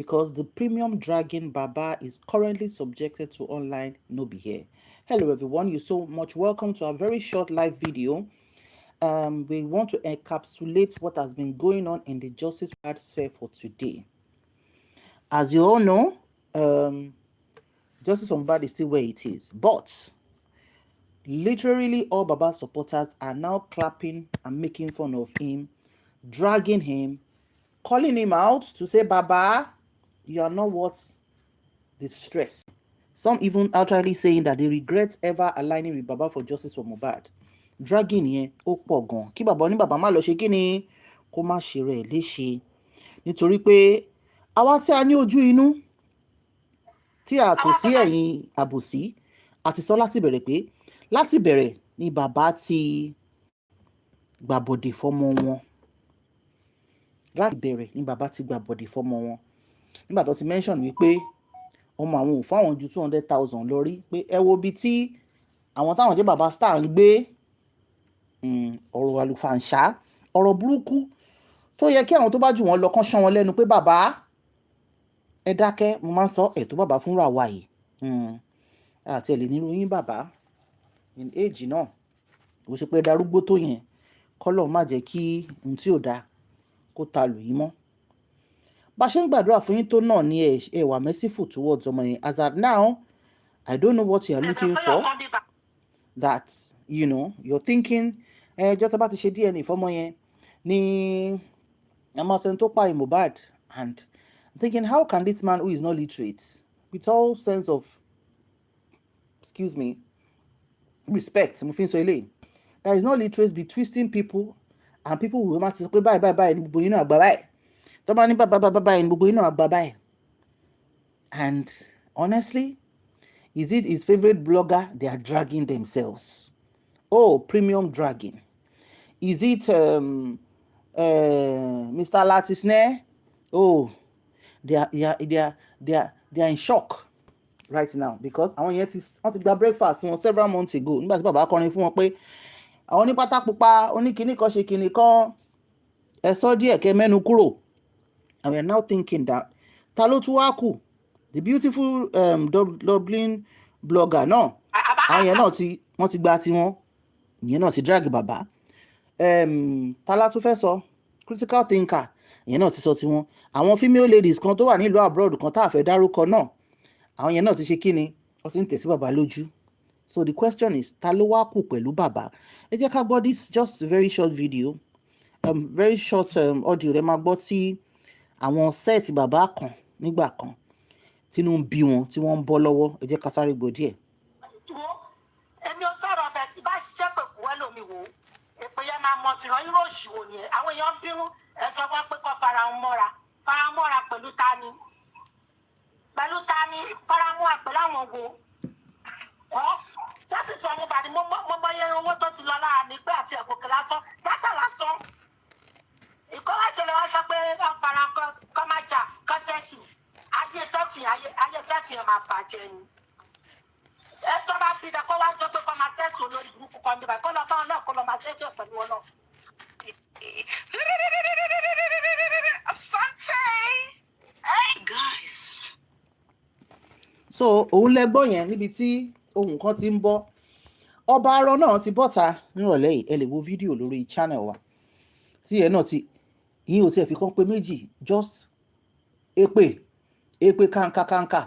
because the premium dragging Baba is currently subjected to online no be here. Hello everyone, you're so much welcome to our very short live video. We want to encapsulate what has been going on in the justice sphere for today. As you all know, Justice Mohbad is still where it is, but literally all Baba supporters are now clapping and making fun of him, dragging him, calling him out to say, Baba, you are not worth the stress. Some even outrightly saying that they regret ever aligning with Baba for justice for Mohbad. Dragging yẹn ó pọ̀ gan. Kí bàbá ní bàbá má lọ ṣe kí ni kó má ṣe rẹ̀ léṣe. Nítorí pé àwa tí a ní ojú inú tí a tò sí ẹ̀yìn àbòsí àti sọ láti bẹ̀rẹ̀ pé láti bẹ̀rẹ̀ ni bàbá ti gbàbọ̀dè fọ́mọ wọn. Láti bẹ̀rẹ̀ ni bàbá ti gbàbọ̀dè fọ́mọ wọn. Nígbà tó ti mention wípé ọmọ àwọn ò fáwọn ju 200,000 lọ rí pé ẹ wo bí tí àwọn táwọn jẹ́ bàbá star ń gbé ọ̀rọ̀ àlùfàǹṣá ọ̀rọ̀ burúkú tó yẹ kí àwọn tó bá jù wọ́n lọ kán ṣán wọn lẹ́nu pé bàbá ẹ dákẹ́, mo máa ń sọ ẹ̀tọ́ bàbá fúnra wa yìí àti ẹ̀ lè nírú yín bàbá in age náà kò ṣe pé darúgbó tó yẹn kọ́lọ̀ má jẹ́ kí ohun tí ò dáa kó ta lù yín mọ́. Bá ṣe ń gbàdúrà fún yín tó náà ni ẹ wà merciful towards ọmọ yẹn. As at now, I don't know what you are looking for, that you're thinking ẹjọ́ tó bá ti ṣe DNA fọ́mọ yẹn ní amọ̀sẹ̀ tó pa Mohbad, and I'm thinking, how can this man who is not literate, with all sense of respect, mo fi ń sọ eléyìí, that is not literate, be twisting people, and people will máa ti sọ pé báyìí ní gbogbo yín náà àgbà báyìí tó bá ní báyìí ní gbogbo yín náà àgbà báyìí. And honestly, is it his favorite blogger they are dragging themselves? Oh, premium dragging. Is it Mr. Latisne? Oh, they are in shock right now because àwọn yẹn wọ́n ti gba breakfast wọn several months ago nígbà tí bàbá kọrin fún wọn pé àwọn ní pátá pupa oníkíní kan ṣe kíní kan ẹ sọ díẹ̀ kẹ́ mẹ́nu kúrò. And we are now thinking that ta ló tún wá kù, the beautiful Dublin blogger náà àwọn yẹn náà wọ́n ti gba tiwọn, ìyẹn náà ti drag bàbá. Ta la tún fẹ́ sọ, critical thinker, ìyẹn náà ti sọ tiwọn. Àwọn female ladies kan tó wà nílùú abroad kan tá a fẹ́ dárúkọ náà àwọn yẹn náà ti ṣe kíni wọ́n ti ń tẹ̀sí bàbá lójú. So the question is, ta ló wá kù pẹ̀lú bàbá? Ẹ jẹ́ ká gbọ́ this just a very short video, very short audio rẹ̀ máa gbọ́ tí àwọn set bàbá kan nígbà kan tínú ń bí wọn tí wọ́n ń bọ́ lọ́wọ́. Ẹ jẹ́ ká sáré gbọ́ díẹ̀. Èmi ò sọ̀rọ̀ ọ̀fẹ́ tí bá ṣiṣẹ́ pè fún ẹlòmíì wò èpè yẹn máa mọ tìrán irú òṣìwò yẹn àwọn èèyàn bínú ẹ sọ fún pé kó fara mọ́ra pẹ̀lú tani fara mọ́ra pẹ̀lú àwọn wo justice for Mohbad mo mọ iye owó tó ti lọ lára mi pé àti ẹ̀kọ́ lásán dátà lásán ìkọ́wá ìṣẹ̀lẹ̀ wá sọ pé wọ́n fara kọ́ máa jà kọ́ sẹ́tù ayé sẹ́tù yẹn máa bàjẹ́ ni ẹ tó bá bí dẹ kó wá sọ pé kọ́ máa sẹ́tù olórí burúkú kan níbà kó lọ bá wọn náà kó lọ máa sẹ́tù ẹ̀ pẹ̀lú wọn náà. Hey guys. So òun lẹ́gbọ́n yẹn níbi tí ohun kan ti ń bọ́ ọba arọ náà ti bọ́ta nírọ̀lẹ́ yìí. Ẹ lè wo fídíò lórí channel wa tí ẹ náà ti yín ò tiẹ̀ fi kán pé méjì, just èpè kàǹkà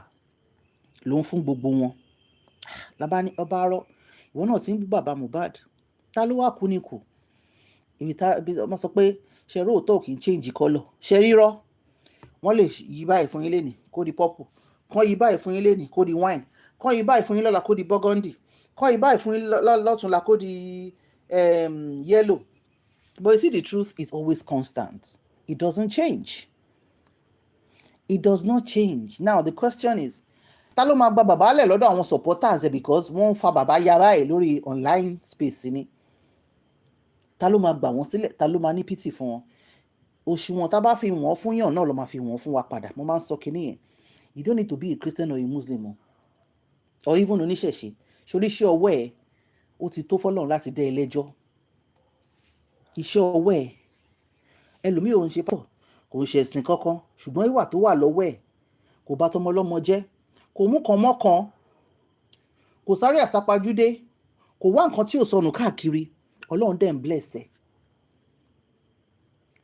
ló ń fún gbogbo wọn. Lábá ní ọba arọ ìwọ náà ti ń bú bàbá Mohbad, ta ló wá kú ní kù? Ibi wọ́n sọ pé ṣe róòtọ́ kì í change colour, ṣe rírọ́ wọ́n lè yí báyìí fún yín lénìí kó di purple, kán yí báyìí fún yín lénìí kó di wine, kán yí báyìí fún yín lọ́la kó di burgundy, kán yí báyìí fún yín lọ́túnla kó di yellow. But you see, the truth is always constant. It doesn't change. It does not change. Now the question is, ta ló máa gba bàbá lẹ̀ lọ́dọ̀ àwọn supporters ẹ̀ because wọ́n ń fa bàbá yàrá ẹ̀ lórí online space ni? Ta ló máa gbà wọ́n sílẹ̀? Ta ló máa ní pity fún wọn? Òṣùwọ̀n tá bá fi wọ́n fún yàn náà ló máa fi wọ́n fún wa padà. Mo máa ń sọ kinní yẹn. You don't need to be a Christian or a Muslim or even oníṣẹ̀ṣe. Ṣorí iṣẹ́ ọwọ́ ẹ̀ ó ti tó fọ́lọ́run láti dá ẹ lẹ́jọ́. Iṣẹ́ ọwọ́ ẹ̀ ẹlòmíì ò ń ṣe pọ̀ kò ń ṣe ẹ̀sìn kankan ṣùgbọ́n ìwà tó wà lọ́wọ́ ẹ̀ kò bá tọmọ ọlọ́mọ jẹ́, kò mú kan mọ́kan, kò sáré àsápajúdé, kò wá nǹkan tí ò sọnù káàkiri, Ọlọ́run dẹ̀ ń bless ẹ̀.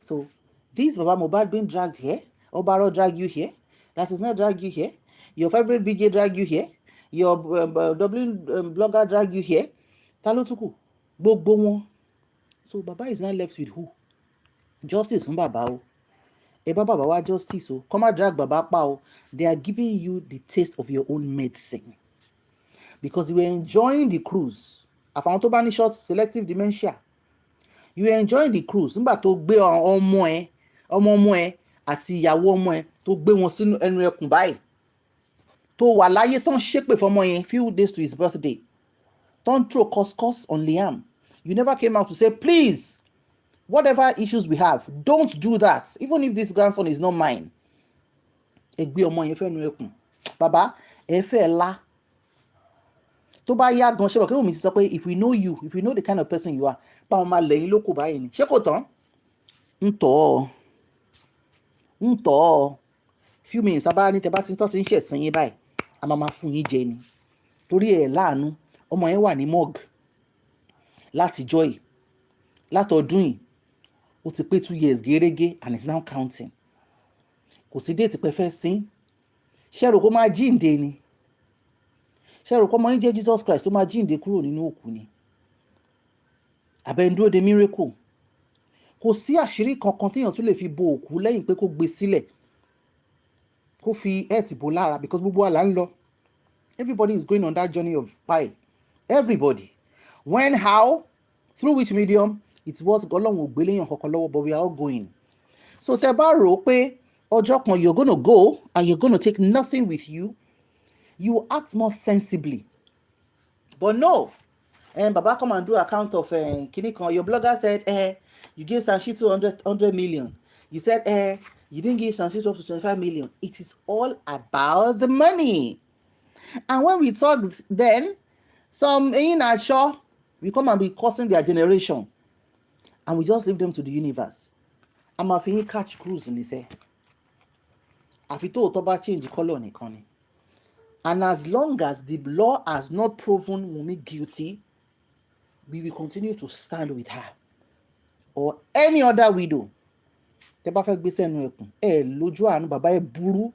So this Baba Mohbad being dragged here, Obaro drag you here, that is not drag you here, your favorite BJ drag you here, your W blogger drag you here, ta ló tún kù? Gbogbo wọn. So Baba is now left with who? Justice fún Baba o. Ẹ bá Baba wá justice o. Come and drag Baba pa o. They are giving you the taste of your own medicine. Because you were enjoying the cruise. Àfàwọn tó bá ní short selective dementia. You were enjoying the cruise nígbà tó gbé ọmọ ọmọ ẹ àti ìyàwó ọmọ ẹ tó gbé wọn sínú ẹnu ẹkùn báyìí, tó wà láyé tó ń ṣépè fọmọ yẹn few days to his birthday, tó ń throw cos on Liam. You never came out to say, please, whatever issues we have, don't do that, even if this grandson is not mine. Ẹ gbé ọmọ yẹn fẹ́nu ẹkùn. Bàbá ẹ fẹ́ la tó bá yá gan ṣe wọ́n kí wọ́n mi ti sọ pé if we know you, if we know the kind of person you are, báwọn máa lẹ́yìn lóko báyìí ni ṣé kò tán? ń tọ́ few minutes abára ní tẹ bá ti ń tọ́ ti ń ṣẹ̀sìn yín báyìí a máa fún yín jẹ ni, torí ẹ̀ láàánú. Ọmọ yẹn wà ní morgue láti joy látọdún yìí, ó ti pé 2 years gẹ́rẹ́gẹ́ and it's now counting. Kò sí déètì pé fẹ́ sin, ṣẹ́rò kó máa jíǹde ni, ṣẹ́rò kó máa ń jẹ́ Jesus Christ tó máa jíǹde kúrò nínú òkú ni, àbẹ̀ndúró de miracle. Kò sí àṣírí kankan téèyàn tún lè fi bo òkú lẹ́yìn pé kó gbé sílẹ̀, kó fi ẹ̀ẹ́tì bò lára, because gbogbo wa là ń lọ. Everybody is going on that journey of pie. Everybody. When, how, through which medium, it's what Ọlọ́run ò gbé léèyàn kankan lọ́wọ́, but we are all going. So tẹ́ bá rò pé ọjọ́ kan you're going to go and you're going to take nothing with you, you act more sensibly. But no. And Baba come and do account of Kinikon. Your blogger said, you gave Sanshi 100 million. You said, you didn't give Sanshi up to 25 million. It is all about the money. And when we talk then, some in our show, we come and be causing their generation. And we just leave them to the universe. I'm a fin catch cruise in this. Afito Otoba change the color on economy. And as long as the law has not proven Wunmi guilty, we will continue to stand with her or any other widow. Tẹ́ bá fẹ́ gbé sẹ́nu ẹkùn lójú àánú bàbá ẹ burú.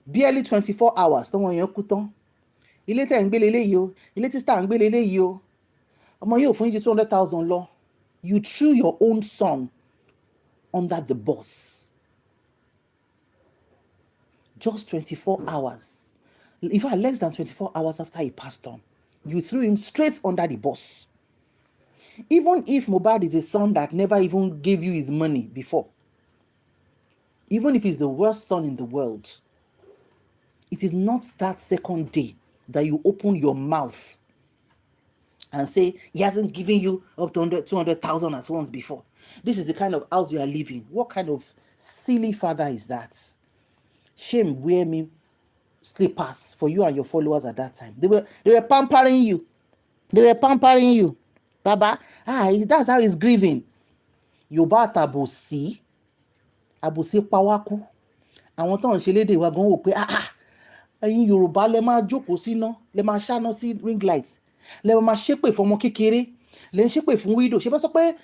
Barely 24 hours tọ́wọ́ yẹn kú tán. Ilé tẹ́ ń gbé leléyìí o, ilé tí star ń gbé leléyìí o. Ọmọ yóò fún yín ju 200,000 lọ. You threw your own son under the bus. Just 24 hours. In fact, less than 24 hours after he passed on, you threw him straight under the bus. Even if Mohbad is a son that never even gave you his money before, even if he's the worst son in the world, it is not that second day that you open your mouth and say he hasn't given you up to 200,000 as once before. This is the kind of house you are living. What kind of silly father is that? Shame wear me slippers for you and your followers at that time. They were pampering you. Baba, that's how he's grieving. Yorùbá àtàbòsí, àbòsí pawákú. Àwọn tó ń ṣe lédè wa gan wò pé ẹ̀yin Yorùbá lẹ máa jókòó síná, lẹ máa ṣáná sí ring light, lẹ máa ṣépè fọmọ kékeré, lẹ ń ṣépè fún widow. Ṣé bá sọ pé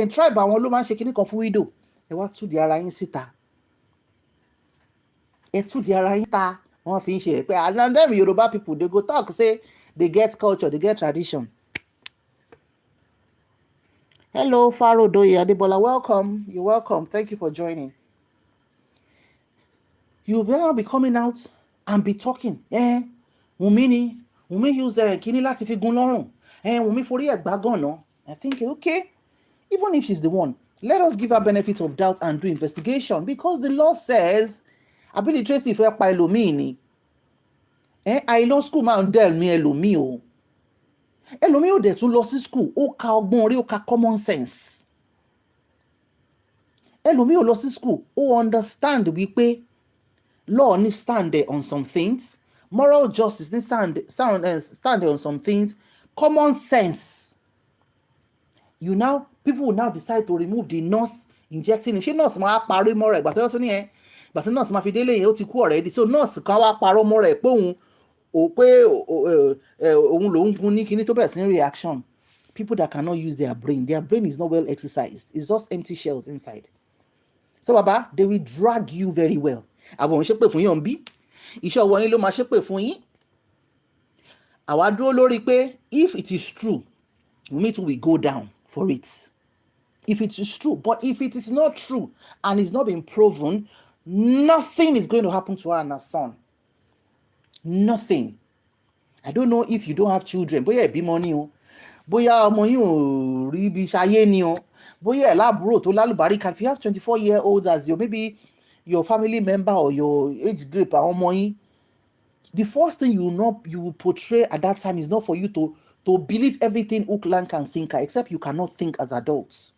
tribe àwọn ló máa ń ṣe kinní kan fún widow. Ẹ wá tú di ara yín síta. Ẹ tú di ara yín ta. Wọ́n fi ń ṣe pé and them Yorùbá people, they go talk say they get culture, they get tradition. Hello, Faro Doye Adebola. Welcome. You're welcome. Thank you for joining. You better be coming out and be talking. Wunmi use kíní láti fi gún lọ́rùn. Wunmi forí ẹ̀ gbá gànà. I think, okay, even if she's the one, let us give her benefit of doubt and do investigation, because the law says, Abili Tracy fẹ́ pa ẹlòmíì ni. Àìlọ school máa ń dẹ̀ mí ẹlòmíì o. Ẹlòmíì ò dẹ̀ tún lọ sí school, ó ka ọgbọ́n orí, ó ka common sense. Ẹlòmíì ò lọ sí school, ó understand wípé law ní stand there on some things, moral justice ní stand there on some things, common sense. People will now decide to remove the nurse injecting him. Ṣé nurse máa parí mọ́ra ìgbà tó yọ sí ní But the nurse máa fi délé yẹn ó ti kú already, so nurse kan wá parọ́ mọ́ rẹ̀ pé òun lòún gun ní kíní tó bẹ̀rẹ̀ sí ní reaction. People that cannot use their brain is not well exercised, it's just empty shells inside. So baba, they will drag you very well. Àwọn òun ṣépè fún yín bí iṣẹ́ ọwọ́ yín ló máa ṣépè fún yín. Àwa dúró lórí pé if it is true, we will go down for it. If it is true, but if it is not true and it's not been proven, nothing is going to happen to her and her son. Nothing. I don't know if you don't have children, bóyá ìbímọ ni o, bóyá ọmọ yín ò rí ibi ṣayé ni o, bóyá ẹ̀ láàbúrò tó lálùbáríkà. If you have 24-year-olds as maybe your family member or your age group, àwọn ọmọ yín, the first thing you will portray at that time is not for you to believe everything hook, line, and sinker, except you cannot think as adults.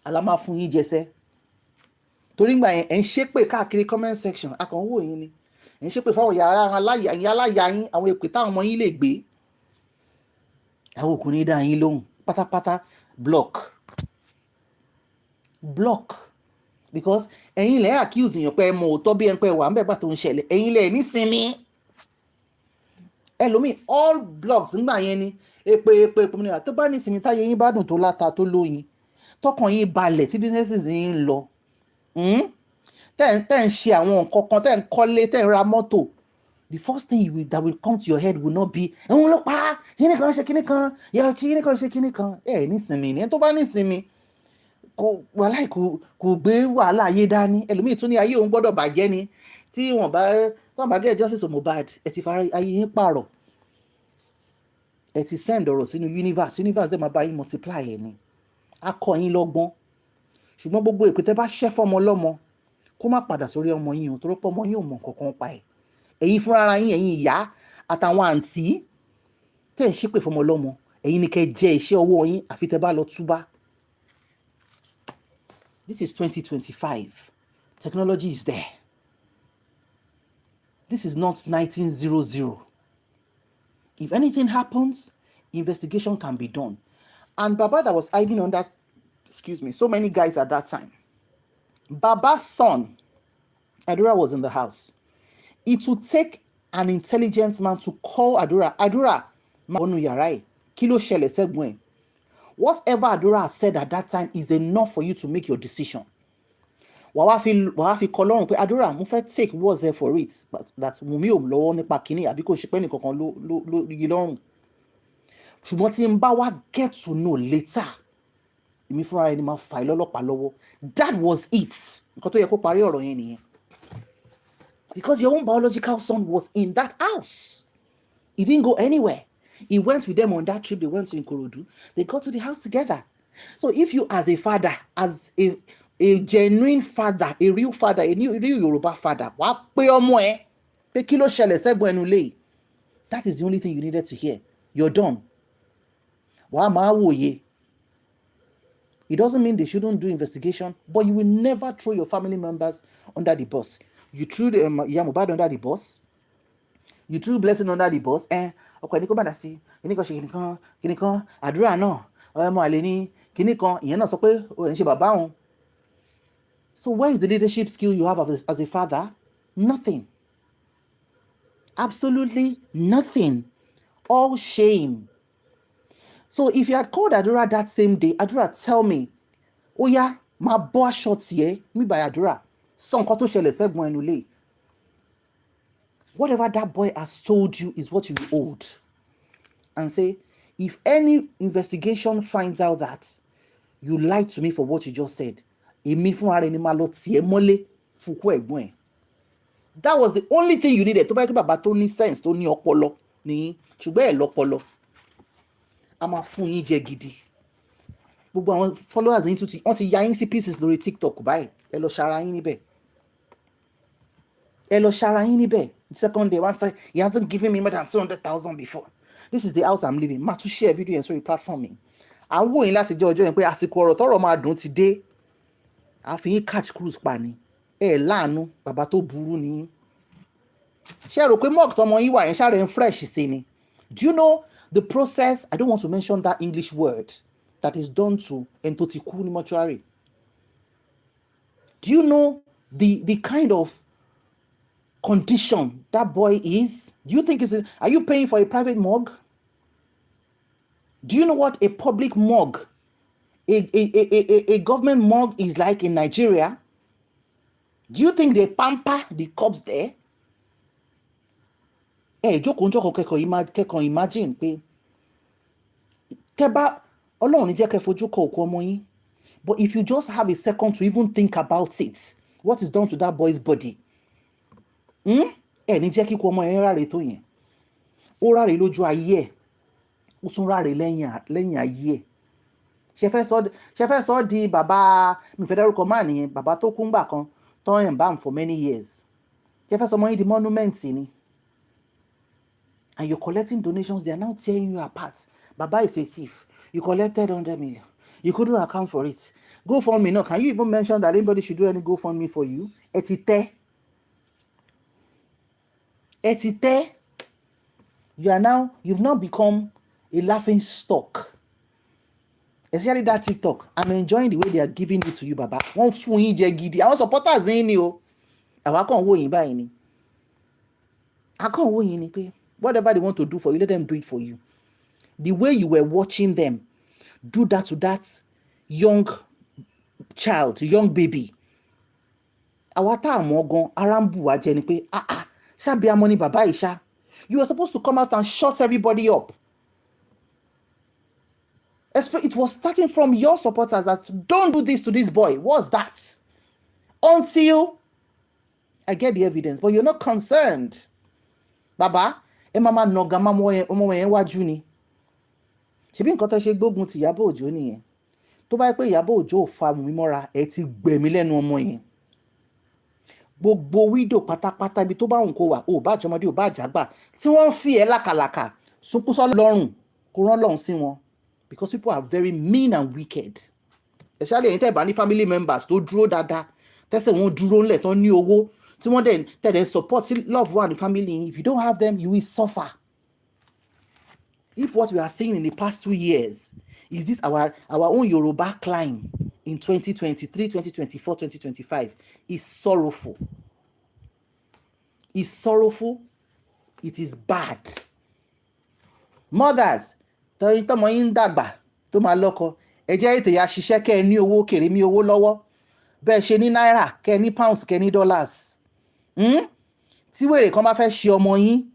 Alama fún yín jẹsẹ́. Torí gbà yẹn ẹ̀ ń ṣépè káàkiri comment section, akànwò yín ni. Ẹ̀ ń ṣépè fáwọn yàrá aláya yín, àwọn èpè táwọn ọmọ yín lè gbé. Àwọn òkú ní dá yín lóhùn pátápátá. Block. Because ẹ̀yin lẹ accuse yín pé ẹ mọ òótọ́ bí ẹ ń pẹ́ wà ń bẹ̀ bá tó ń ṣẹlẹ̀, ẹ̀yin lẹ ní sinmi. Ẹlòmíì all blogs ńgbà yẹn ni èpè tó bá ní sinmi táyé yín bá dùn tó láta tó lóyin, tọkàn yín balẹ̀ tí businesses yín ń lọ, tẹ́ ń ṣe àwọn nǹkan kan, tẹ́ ń kọ́lé, tẹ́ ń ra mọ́tò, the first thing that will come to your head will not be ẹ̀hún ló pa kíní kan ṣe kíní kan, yàrá tí kíní kan ṣe kíní kan. Ẹ ní sinmi ni. Ẹni tó bá ní sinmi kò gbé wàhálà ayé dání. Ẹlòmíì tún ní ayé òun gbọ́dọ̀ bàjẹ́ ni tí wọ́n bá get justice of Mohbad, ẹ ti fara ayé yín pààrọ̀, ẹ ti send ọ̀rọ̀ sínú universe dẹ̀ máa bá yín multiply ẹ̀ ni. Akọ yín lọ́gbọ́n. Ṣùgbọ́n gbogbo èpè tẹ́ bá ṣẹ́ fọ́mọ lọ́mọ kó má padà sórí ọmọ yín o, torí pé ọmọ yín ò mọ kankan pa ẹ̀. Ẹ̀yin fúnra ara yín, ẹ̀yin ìyá àtàwọn àǹtí tẹ́ ń ṣépè fọ́mọ lọ́mọ, ẹ̀yin ni kẹ́ jẹ iṣẹ́ ọwọ́ yín àfi tẹ́ bá lọ túbá. This is 2025. Technology is there. This is not 1900. If anything happens, investigation can be done. And Baba that was hiding under, so many guys at that time. Baba's son, Adura, was in the house. It would take an intelligent man to call Adura. Adura, kilo shele segwen. Whatever Adura has said at that time is enough for you to make your decision. Wàá fi kọ́ lọ́rùn pé Adura, mo fẹ́ take words there for it, but that's Wùmí ò lọ́wọ́ nípa kínní àbí kò ṣe pé nìkankan ló yí lọ́rùn. Ṣùgbọ́n tí n bá wá get to know later, èmi fúnra ẹni máa fà lọ́lọ́pàá lọ́wọ́. That was it. Nǹkan tó yẹ kó parí ọ̀rọ̀ yẹn nìyẹn. Because your own biological son was in that house. He didn't go anywhere. He went with them on that trip. They went to Ikorodu. They got to the house together. So if you as a father, as a genuine father, a real father, a real Yoruba father, wàá pé ọmọ ẹ pé kí ló ṣẹlẹ̀ sẹ́gbọ̀n ẹnu lé. That is the only thing you needed to hear. You're done. Wàá máa wòye. It doesn't mean they shouldn't do investigation, but you will never throw your family members under the bus. You threw Iya Mohbad under the bus. You threw Blessing under the bus. Ọkọ ẹni kó bàdà sí kíní kan ṣe kíní kan Àdúrà náà ọmọ àlè ní kíní kan ìyẹn náà sọ pé ó ń ṣe bàbá òun. So where is the leadership skill you have as a father? Nothing. Absolutely nothing. All shame. So if you had called Adura that same day, Adura, tell me, oh yeah, my boy shot here, me by Adura. Son koto shele segmo enule. Whatever that boy has told you is what you owed. And say, if any investigation finds out that you lied to me for what you just said, that was the only thing you needed. To buy baba tó ní sense, tó ní ọpọlọ ní ṣùgbọ́n ẹ lọ́pọlọ. A máa fún yín jẹ gidi. Gbogbo àwọn followers yín wọ́n ti ya yín sí pieces lórí TikTok báyìí. Ẹ lọ ṣara yín níbẹ̀. The second day, one say he hasn't given me more than 200,000 before. This is the house I'm living. Má tún share video yẹn sórí platform mi. Àwọn òyìn láti jẹ́ ọjọ́ yẹn pé àsìkò ọ̀rọ̀ tọ́rọ̀ máa dùn ti dé. A fi yín catch cruise pa ni. Ẹ láàánú bàbá tó burú ni. Ṣé rò pé mock tọmọ yín wà yẹn ṣáà rẹ̀ ń fresh sí ni? Do you know the process? I don't want to mention that English word that is done to ẹni tó ti kú ní mortuary. Do you know the kind of condition that boy is? Do you think are you paying for a private morgue? Do you know what a public morgue, a government morgue is like in Nigeria? Do you think they pamper the corpse there? Jókòó imagine pé Ọlọ́run ní jẹ́ kẹ́ fojú kọ òkú ọmọ yín. But if you just have a second to even think about it, what is done to that boy's body? Ní jẹ́ kíkú ọmọ yẹn ráre tó yẹn. Ó ráre lójú ayé ẹ̀, ó tún ráre lẹ́yìn ayé ẹ̀. Ṣe fẹ́ sọ di bàbá mi fẹ́ dárúkọ máà nìyẹn, bàbá tó kú ńgbà kan tó ń bam for many years. Ṣe fẹ́ sọ ọmọ yín di monument ni. And you're collecting donations, they are now tearing you apart. Baba is a thief. You collected 100 million. You couldn't account for it. GoFundMe, no. Can you even mention that anybody should do any GoFundMe for you? Etite. You've now become a laughing stock. Especially that TikTok. I'm enjoying the way they are giving it to you, Baba. Wọ́n fún yín jẹ gidi. Àwọn supporters yín ni o. Àwa kàn wò yín báyìí ni. A kàn wò yín ni pé whatever they want to do for you, let them do it for you. The way you were watching them do that to that young child, young baby. Àwa tá àmọ́ gan ara ń bù wá jẹ ni pé ṣábíamọ ni bàbá yìí ṣá. You were supposed to come out and shut everybody up. It was starting from your supporters that don't do this to this boy. What's that? Until I get the evidence, but you're not concerned. Baba, mama noga ọmọ yẹn wájú ni. Ṣebí nǹkan tó ṣe gbógun ti Ìyábọ̀ Òjó nìyẹn. Tó bá yẹ pé Ìyábọ̀ Òjó ò fa mi mọ́ra, ẹ ti gbẹ̀mí lẹ́nu ọmọ yẹn. Gbogbo wídò pátápátá ibi tó bá wùn kó wà, ò bá àjọmọdé ò bá àjàgbà, tí wọ́n ń fi ẹ́ lákàlàkà sunkún sọ́ lọ́rùn kó rán lọ́run sí wọn. Because people are very mean and wicked. Especially ẹ̀yin tẹ́ bá ní family members tó dúró dáadáa, tẹ́sẹ̀ wọn dúró ńlẹ̀ tán ní owó, tí wọ́n dẹ̀ support love one family. If you don't have them, you will suffer. If what we are seeing in the past 2 years is this our own Yoruba climb in 2023, 2024, 2025, is sorrowful. It's sorrowful. It is bad. Mothers, tọ́mọ yín dàgbà tó máa lọ́kọ, ẹ jẹ́ ètè ya ṣiṣẹ́ kẹ́ ẹ ní owó kèrè mí owó lọ́wọ́. Bẹ́ẹ̀ ṣe ní náírà, kẹ́ ẹ ní pounds, kẹ́ ẹ ní dollars. Tí wèrè kan bá fẹ́ ṣe ọmọ yín,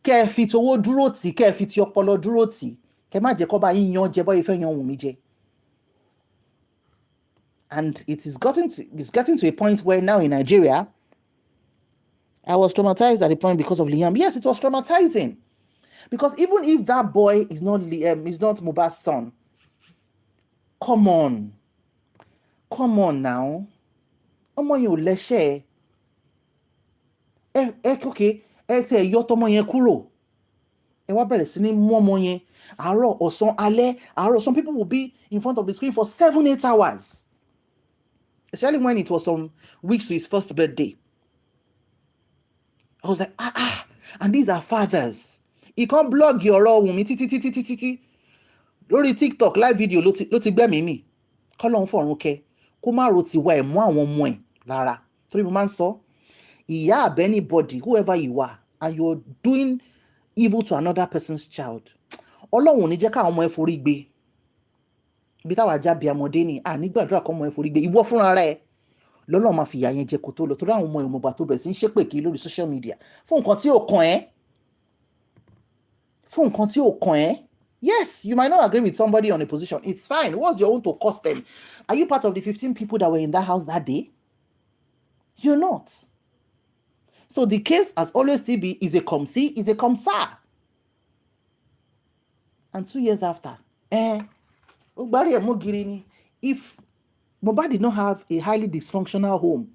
kẹ́ ẹ fi towó dúró tì, kẹ́ ẹ fi ti ọpọlọ dúró tì, kẹ́ má jẹ́ kó bá yín yan jẹ bọ́ ìfẹ́ yan wùn mí jẹ. And it's getting to a point where now in Nigeria, I was traumatized at the point because of Liam. Yes, it was traumatizing. Because even if that boy is not Mohbad's son, come on now. Ọmọ yẹn ò lẹ́ṣẹ̀. Okay, ẹ tẹ yọ tọmọ yẹn kúrò. Ẹ wá bẹ̀rẹ̀ sí ní mú ọmọ yẹn àárọ̀, ọ̀sán, alẹ́, àárọ̀. Some people will be in front of the screen for 7-8 hours. Especially when it was some weeks to his first birthday. I was like, and these are fathers. He can't blog ọ̀rọ̀ Wùnmí títí. Lórí TikTok live video ló ti gbẹ́mìí mì. Kọ́lọ́run fọ̀run kẹ́, kó má ro ti wá ẹ̀ mú àwọn ọmọ ẹ̀ lára. Torí mo máa ń sọ, ìyá àbẹ́ anybody, whoever you are, and you're doing evil to another person's child, Ọlọ́run ò ní jẹ́ káwọn ọmọ ẹ forí gbé. Ibi táwa jábí amọ̀dé ni, nígbàdúrà kọ́ ọmọ ẹ forí gbé. Ìwọ fúnra rẹ̀ lọ́lọ́run máa fi ìyà yẹn jẹ kó tó lọ. Torí àwọn ọmọ ìmọ̀gbà tó bẹ̀rẹ̀ sí ń ṣépè kiri lórí social media fún nǹkan tí ò kàn ẹ́. Yes, you might not agree with somebody on a position. It's fine. What's your own to cost them? Are you part of the 15 people that were in that house that day? You're not. So the case, as always, TB, is a comme si, is a comme ça. And 2 years after, if Mohbad did not have a highly dysfunctional home,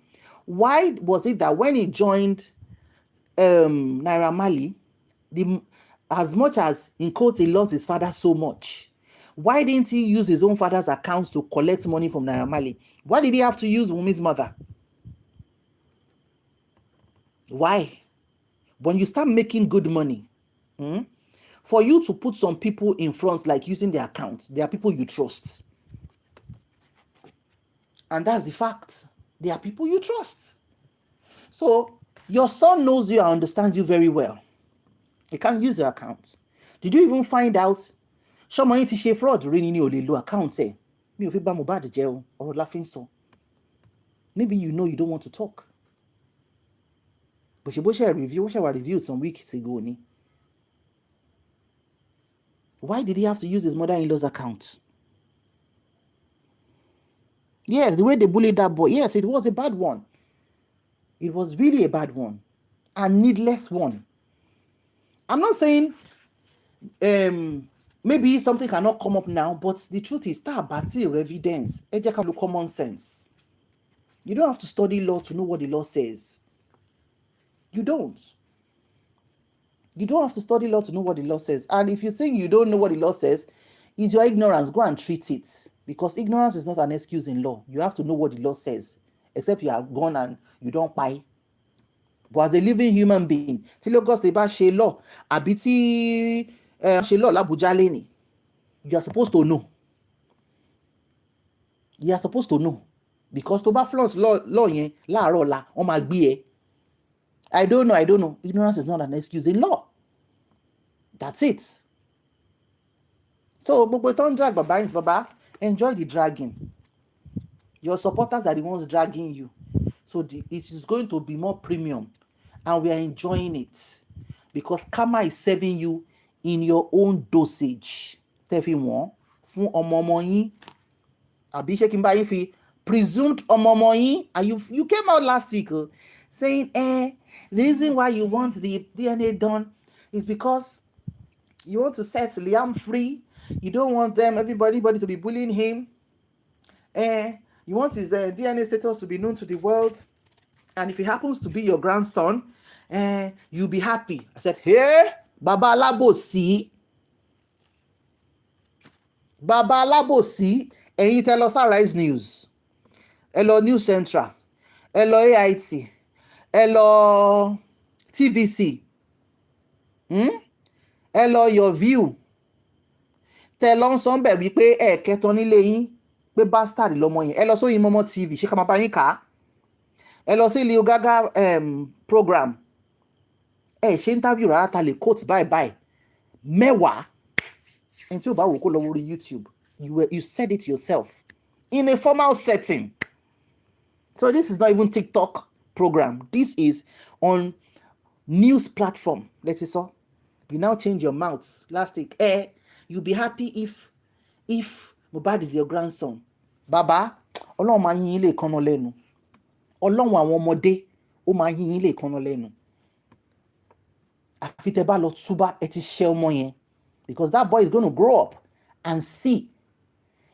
why was it that when he joined Naira Marley, as much as in quotes he loves his father so much, why didn't he use his own father's accounts to collect money from Naira Marley? Why did he have to use Wunmi's mother? Why? When you start making good money, for you to put some people in front, like using their account, they are people you trust. And that's the fact. They are people you trust. So your son knows you and understands you very well. He can use your account. Did you even find out? Ṣọmọ yín ti ṣe fraud rí ni ò lè lo account ẹ̀. Mi ò fi bá Mohbad jẹ́ o, ọ̀rọ̀ la fi ń sọ. Maybe you know you don't want to talk. But bó ṣe review some weeks ago ni. Why did he have to use his mother-in-law's account? Yes, the way they bullied that boy. Yes, it was a bad one. It was really a bad one. A needless one. I'm not saying maybe something cannot come up now, but the truth is that battle evidence. Ẹ jẹ́ ká lo common sense. You don't have to study law to know what the law says. You don't. You don't have to study law to know what the law says. And if you think you don't know what the law says, it's your ignorance. Go and treat it. Because ignorance is not an excuse in law. You have to know what the law says. Except you are gone and you don't buy. But as a living human being, tí Lagos dey bá ṣe law, àbí tí ṣe law l'Abuja lẹ́nìí, you are supposed to know. You are supposed to know. Because tó bá flaunt law yẹn láàárọ̀ ọ̀la, wọ́n máa gbé ẹ. I don't know. Ignorance is not an excuse in law. That's it. So, gbogbo tó ń drag Baba, enjoy the dragging. Your supporters are the ones dragging you. So, it is going to be more premium. And we are enjoying it. Because karma is serving you in your own dosage. Tẹ́fí wọ́n fún ọmọ yín. Àbí ṣé kí n bá yín fi presumed ọmọ yín. And you came out last week saying, the reason why you want the DNA done is because you want to set Liam free. You don't want everybody to be bullying him. You want his DNA status to be known to the world. And if it happens to be your grandson, you'll be happy. I said, hey, Baba Alabosi. Baba Alabosi. Ẹ̀yin tẹ́ lọ Sunrise News. Ẹ lọ News Central. Ẹ lọ AIT. Ẹ lọ TVC. Ẹ lọ Your View. Tẹ́ lọ ń sọ ń bẹ̀ wípé kẹtàn nílé yín pé bastard lọmọ yẹn. Ẹ lọ sóyìn Momo TV. Ṣé ká máa bá yín kà á? Ẹ lọ sí Leo Gaga program. Ṣe interview rárá ta lè quote bye. Mẹ́wàá. Ẹni tí ò bá wò kó lọ wórí YouTube. You said it yourself. In a formal setting. So this is not even TikTok program. This is on news platform. Let's say so. You now change your mouth. Last week, you'll be happy if Mohbad is your grandson. Baba, Ọlọ́run máa yín ilé ìkànnà lẹ́nu. Ọlọ́run àwọn ọmọdé, ó máa yín ilé ìkànnà lẹ́nu. Àfi tẹ́ bá lọ túbá, ẹ ti ṣe ọmọ yẹn. Because that boy is going to grow up and see.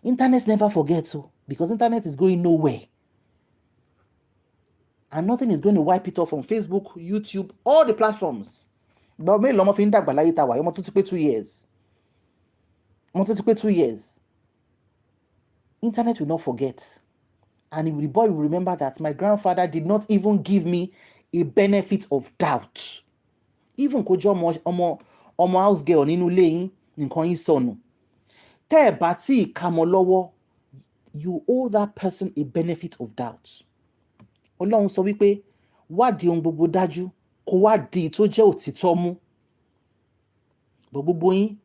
Internet never forgets, because internet is going nowhere. And nothing is going to wipe it off on Facebook, YouTube, all the platforms. But me lọ́mọ fi ń dàgbà láyé tá wà, ọmọ tó ti pé 2 years. Ọmọ tó ti pé 2 years. Internet will not forget. And the boy will remember that my grandfather did not even give me a benefit of doubt. Even kó jẹ́ ọmọ house girl nínú ilé yín, nǹkan yín sọnù. Tẹ́ ẹ bá tí ì ká mọ́ lọ́wọ́, you owe that person a benefit of doubt. Ọlọ́run sọ wípé wádìí ohun gbogbo dájú kó wádìí tó jẹ́ òtítọ́ mú. But gbogbo yín,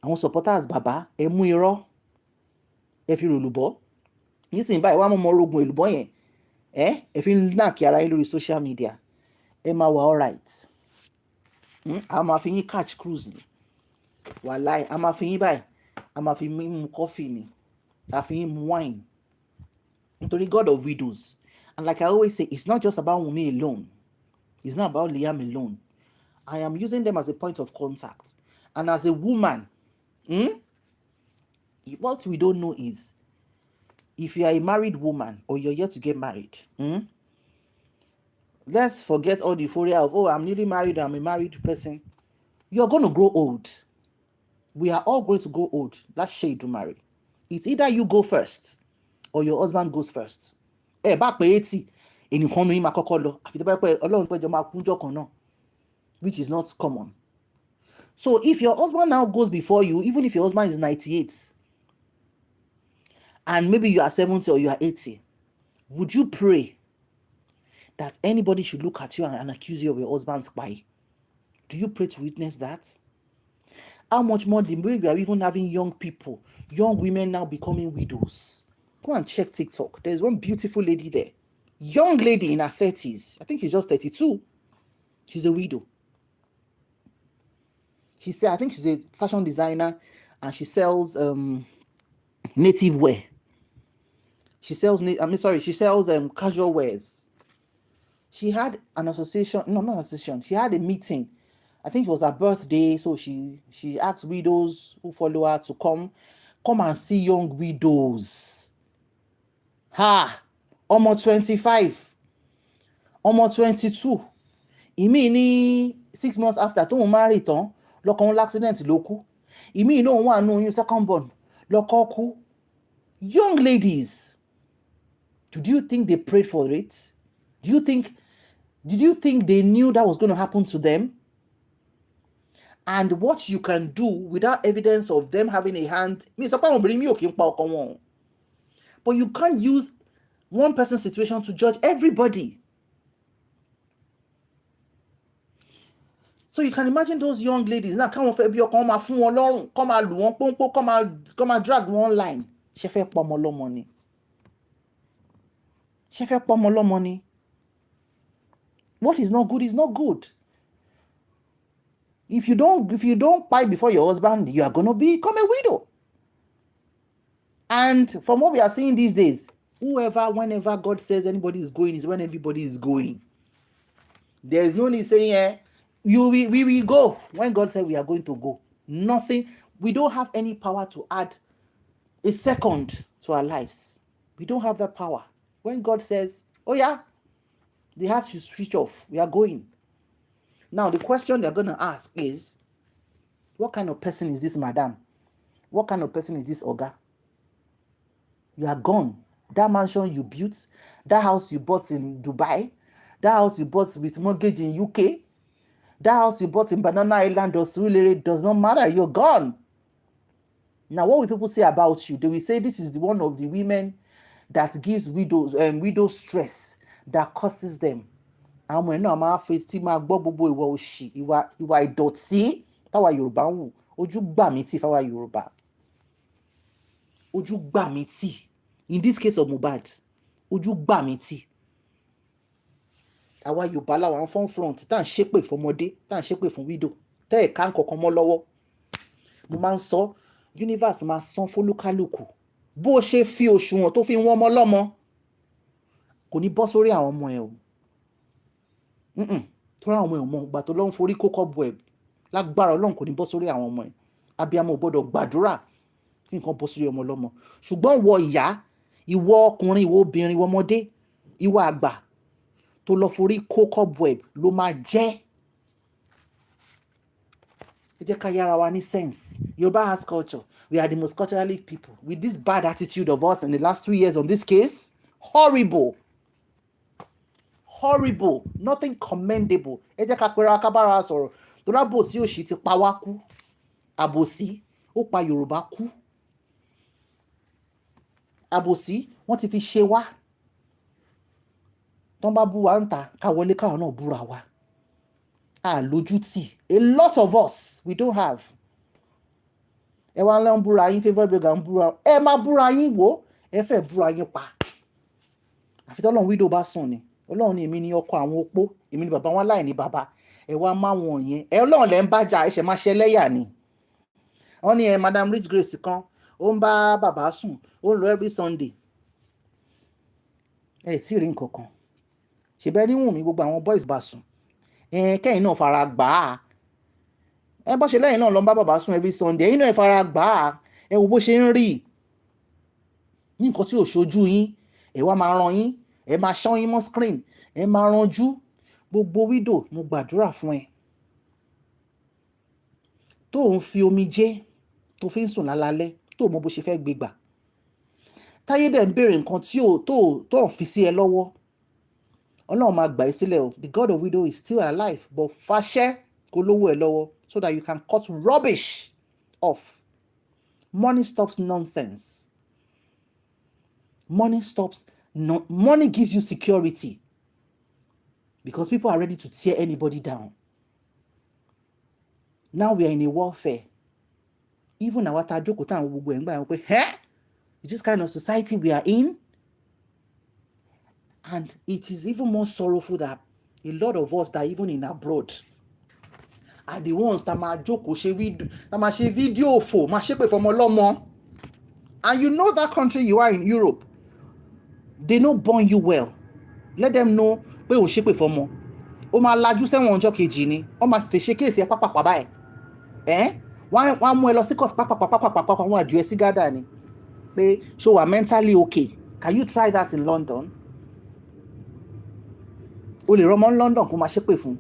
àwọn supporters bàbá, ẹ mú irọ́, ẹ fi ròlùbọ́. Nísìnyí báyìí wá mọ́ ọmọ orogun èlùbọ́ yẹn. Ẹ fi ń nàkí ara yín lórí social media. Ẹ máa wà alright. A máa fi yín catch cruise ni. Wàláì, a máa fi yín báyìí. A máa fi mu coffee ni. A fi yín mu wine. Nítorí God of widows. And like I always say, it's not just about Wunmi alone. It's not about Liam alone. I am using them as a point of contact. And as a woman, what we don't know is, if you are a married woman or you're yet to get married, let's forget all the euphoria of, I'm newly married, I'm a married person. You're going to grow old. We are all going to grow old. That's shade to marry. It's either you go first or your husband goes first. Bá pé 80, ẹnìkan nu yín máa kọ́kọ́ lọ. Àfi tó bá pẹ́ Ọlọ́run péjọ máa kúnjọ́ kan náà, which is not common. So if your husband now goes before you, even if your husband is 98, and maybe you are 70 or you are 80, would you pray that anybody should look at you and accuse you of your husband's spy? Do you pray to witness that? How much more the way we are even having young people, young women now becoming widows? Go and check TikTok. There's one beautiful lady there. Young lady in her 30s. I think she's just 32. She's a widow. She said, I think she's a fashion designer and she sells native wear. She sells casual wears. She had an association, no, not association. She had a meeting. I think it was her birthday, so she asked widows who follow her to come and see young widows. Almost 25, almost 22. Ìmí ní 6 months after tóun marry tán lọ́kọ òun l'accident ló kú. Ìmí náà wà nínú oyún second born lọ́kọ kú. Young ladies, did you think they prayed for it? Did you think they knew that was going to happen to them? And what you can do without evidence of them having a hand, but you can't use one person's situation to judge everybody. So you can imagine those young ladies now come off come along, come drag one line. She fẹ́ pọmọ lọ́mọ ni. She fẹ́ pọmọ lọ́mọ ni. What is not good is not good. If you don't buy before your husband, you are gonna become a widow. And from what we are seeing these days, whenever God says anybody is going, is when everybody is going. There is no need saying, we will go when God said we are going to go. Nothing. We don't have any power to add a second to our lives. We don't have that power. When God says, oh yeah, the heart should switch off, we are going. Now the question they're going to ask is, what kind of person is this madam? What kind of person is this oga? You are gone. That mansion you built, that house you bought in Dubai, that house you bought with mortgage in UK, that house you bought in Banana Island or Surulere, does not matter. You're gone. Now, what will people say about you? They will say this is one of the women that gives widows stress, that causes them. Àwọn ẹ̀nà máa fi tí máa gbọ́ gbogbo ìwà òṣì, ìwà ìdọ̀tí táwa Yorùbá ń wù. Ojú gbà mí tì fáwa Yorùbá. Ojú gbà mí tì. In this case of Mohbad, ojú gbà mí tì. Àwa Yorùbá làwọn front tá à ń ṣépè fọmọdé, tá à ń ṣépè fún widow, tẹ́ ẹ̀ ká ń kọ̀ọ̀kan mọ́ lọ́wọ́. Mo máa ń sọ, universe máa san fólúkálùkù. Bó ṣe fi òṣùwọ̀n tó fi wọ́n ọmọ lọ́mọ, kò ní bọ́ sórí àwọn ọmọ ẹ̀ o. Tó ra àwọn ọmọ ẹ̀ mọ̀, ìgbà tó lọ́n forí kó kọ́bù ẹ̀, lágbára Ọlọ́run kò ní bọ́ sórí àwọn ọmọ ẹ̀. Abiyamọ ò gbọ́dọ̀ gbàdúrà kí nǹkan bọ́ sórí ọmọ lọ́mọ. Ṣùgbọ́n ìwọ ìyá, ìwọ ọkùnrin, ìwọ obìnrin, ìwọ ọmọdé, ìwọ àgbà tó lọ forí kó kọ́bù ẹ̀ ló máa jẹ́. Ẹ jẹ́ ká yára wa ní sense. Yoruba has culture. We are the most culturally people. With this bad attitude of us in the last 2 years on this case, horrible. Horrible. Nothing commendable. Ẹ jẹ́ ká pera ká bára sọ̀rọ̀. Torí àbòsí òṣì ti pa wá kú. Àbòsí ó pa Yorùbá kú. Àbòsí wọ́n ti fi ṣe wá. Tọ́n bá bú wa ń ta, ká wọlé káwọn náà búra wa. Lójútì. A lot of us, we don't have. Ẹ wá ń búra yín, favourite blogger ń búra. Ẹ má búra yín wò, ẹ fẹ́ búra yín pa. Àfi tọ́lọ́run widow bá sùn ni. Ọlọ́run ni èmi ni ọkọ àwọn opó, èmi ni bàbá wọn láì ní bàbá. Ẹ wá má wọn yẹn. Ọlọ́run lẹ ń bájà, ẹ ṣẹ̀ máa ṣẹlẹ́yà ni. Wọ́n ní Madam Rich Grace kan, ó ń bá bàbá sùn, ó ń lọ every Sunday. Ẹ tí rí nǹkan kan. Ṣèbẹ́ ní Wùnmí gbogbo àwọn boys bá sùn. Kẹ́yìn náà fara gbà á. Ẹ bọ́ ṣe lẹ́yìn náà lọ ń bá bàbá sùn every Sunday. Ẹ̀yin náà ẹ fara gbà á. Ẹ wo bó ṣe ń rí. Ní nǹkan tí ò ṣojú yín, ẹ wá máa ran yín, ẹ máa ṣán yín mọ́ screen, ẹ máa ranjú. Gbogbo widow mo gbàdúrà fún ẹ. Tó ń fi omijé tó fi ń sùn lálálẹ́, tó mọ bó ṣe fẹ́ gbé gbà. Táyé dẹ̀ ń béèrè nǹkan tí tó ń fi sí ẹ lọ́wọ́. Ọlọ́run máa gbà ẹ́ sílẹ̀ o. The God of widow is still alive, but fàṣẹ kó lówó ẹ lọ́wọ́ so that you can cut rubbish off. Money stops nonsense. Money gives you security. because people are ready to tear anybody down. Now we are in a warfare. Even our tajoko tan gbogbo ẹ̀ ń gbà yẹn pé this kind of society we are in. And it is even more sorrowful that a lot of us that even in abroad are the ones that máa jókòó ṣe fídíò òfò máa ṣépè fọmọ ọlọ́mọ. And you know that country you are in Europe, they no born you well. Let them know pé ò ṣépè fọmọ. Ó máa lajú sẹ́wọ̀n ọjọ́ kejì ni. Ó máa tètè ṣe kéèsì ẹ pápápá báyìí. Wọ́n á mú ẹ lọ sí court pápápá wọ́n á ju ẹ sí gádà ni. Pé ṣó wà mentally okay. Can you try that in London? O lè rọmọ London kó máa ṣépè fún.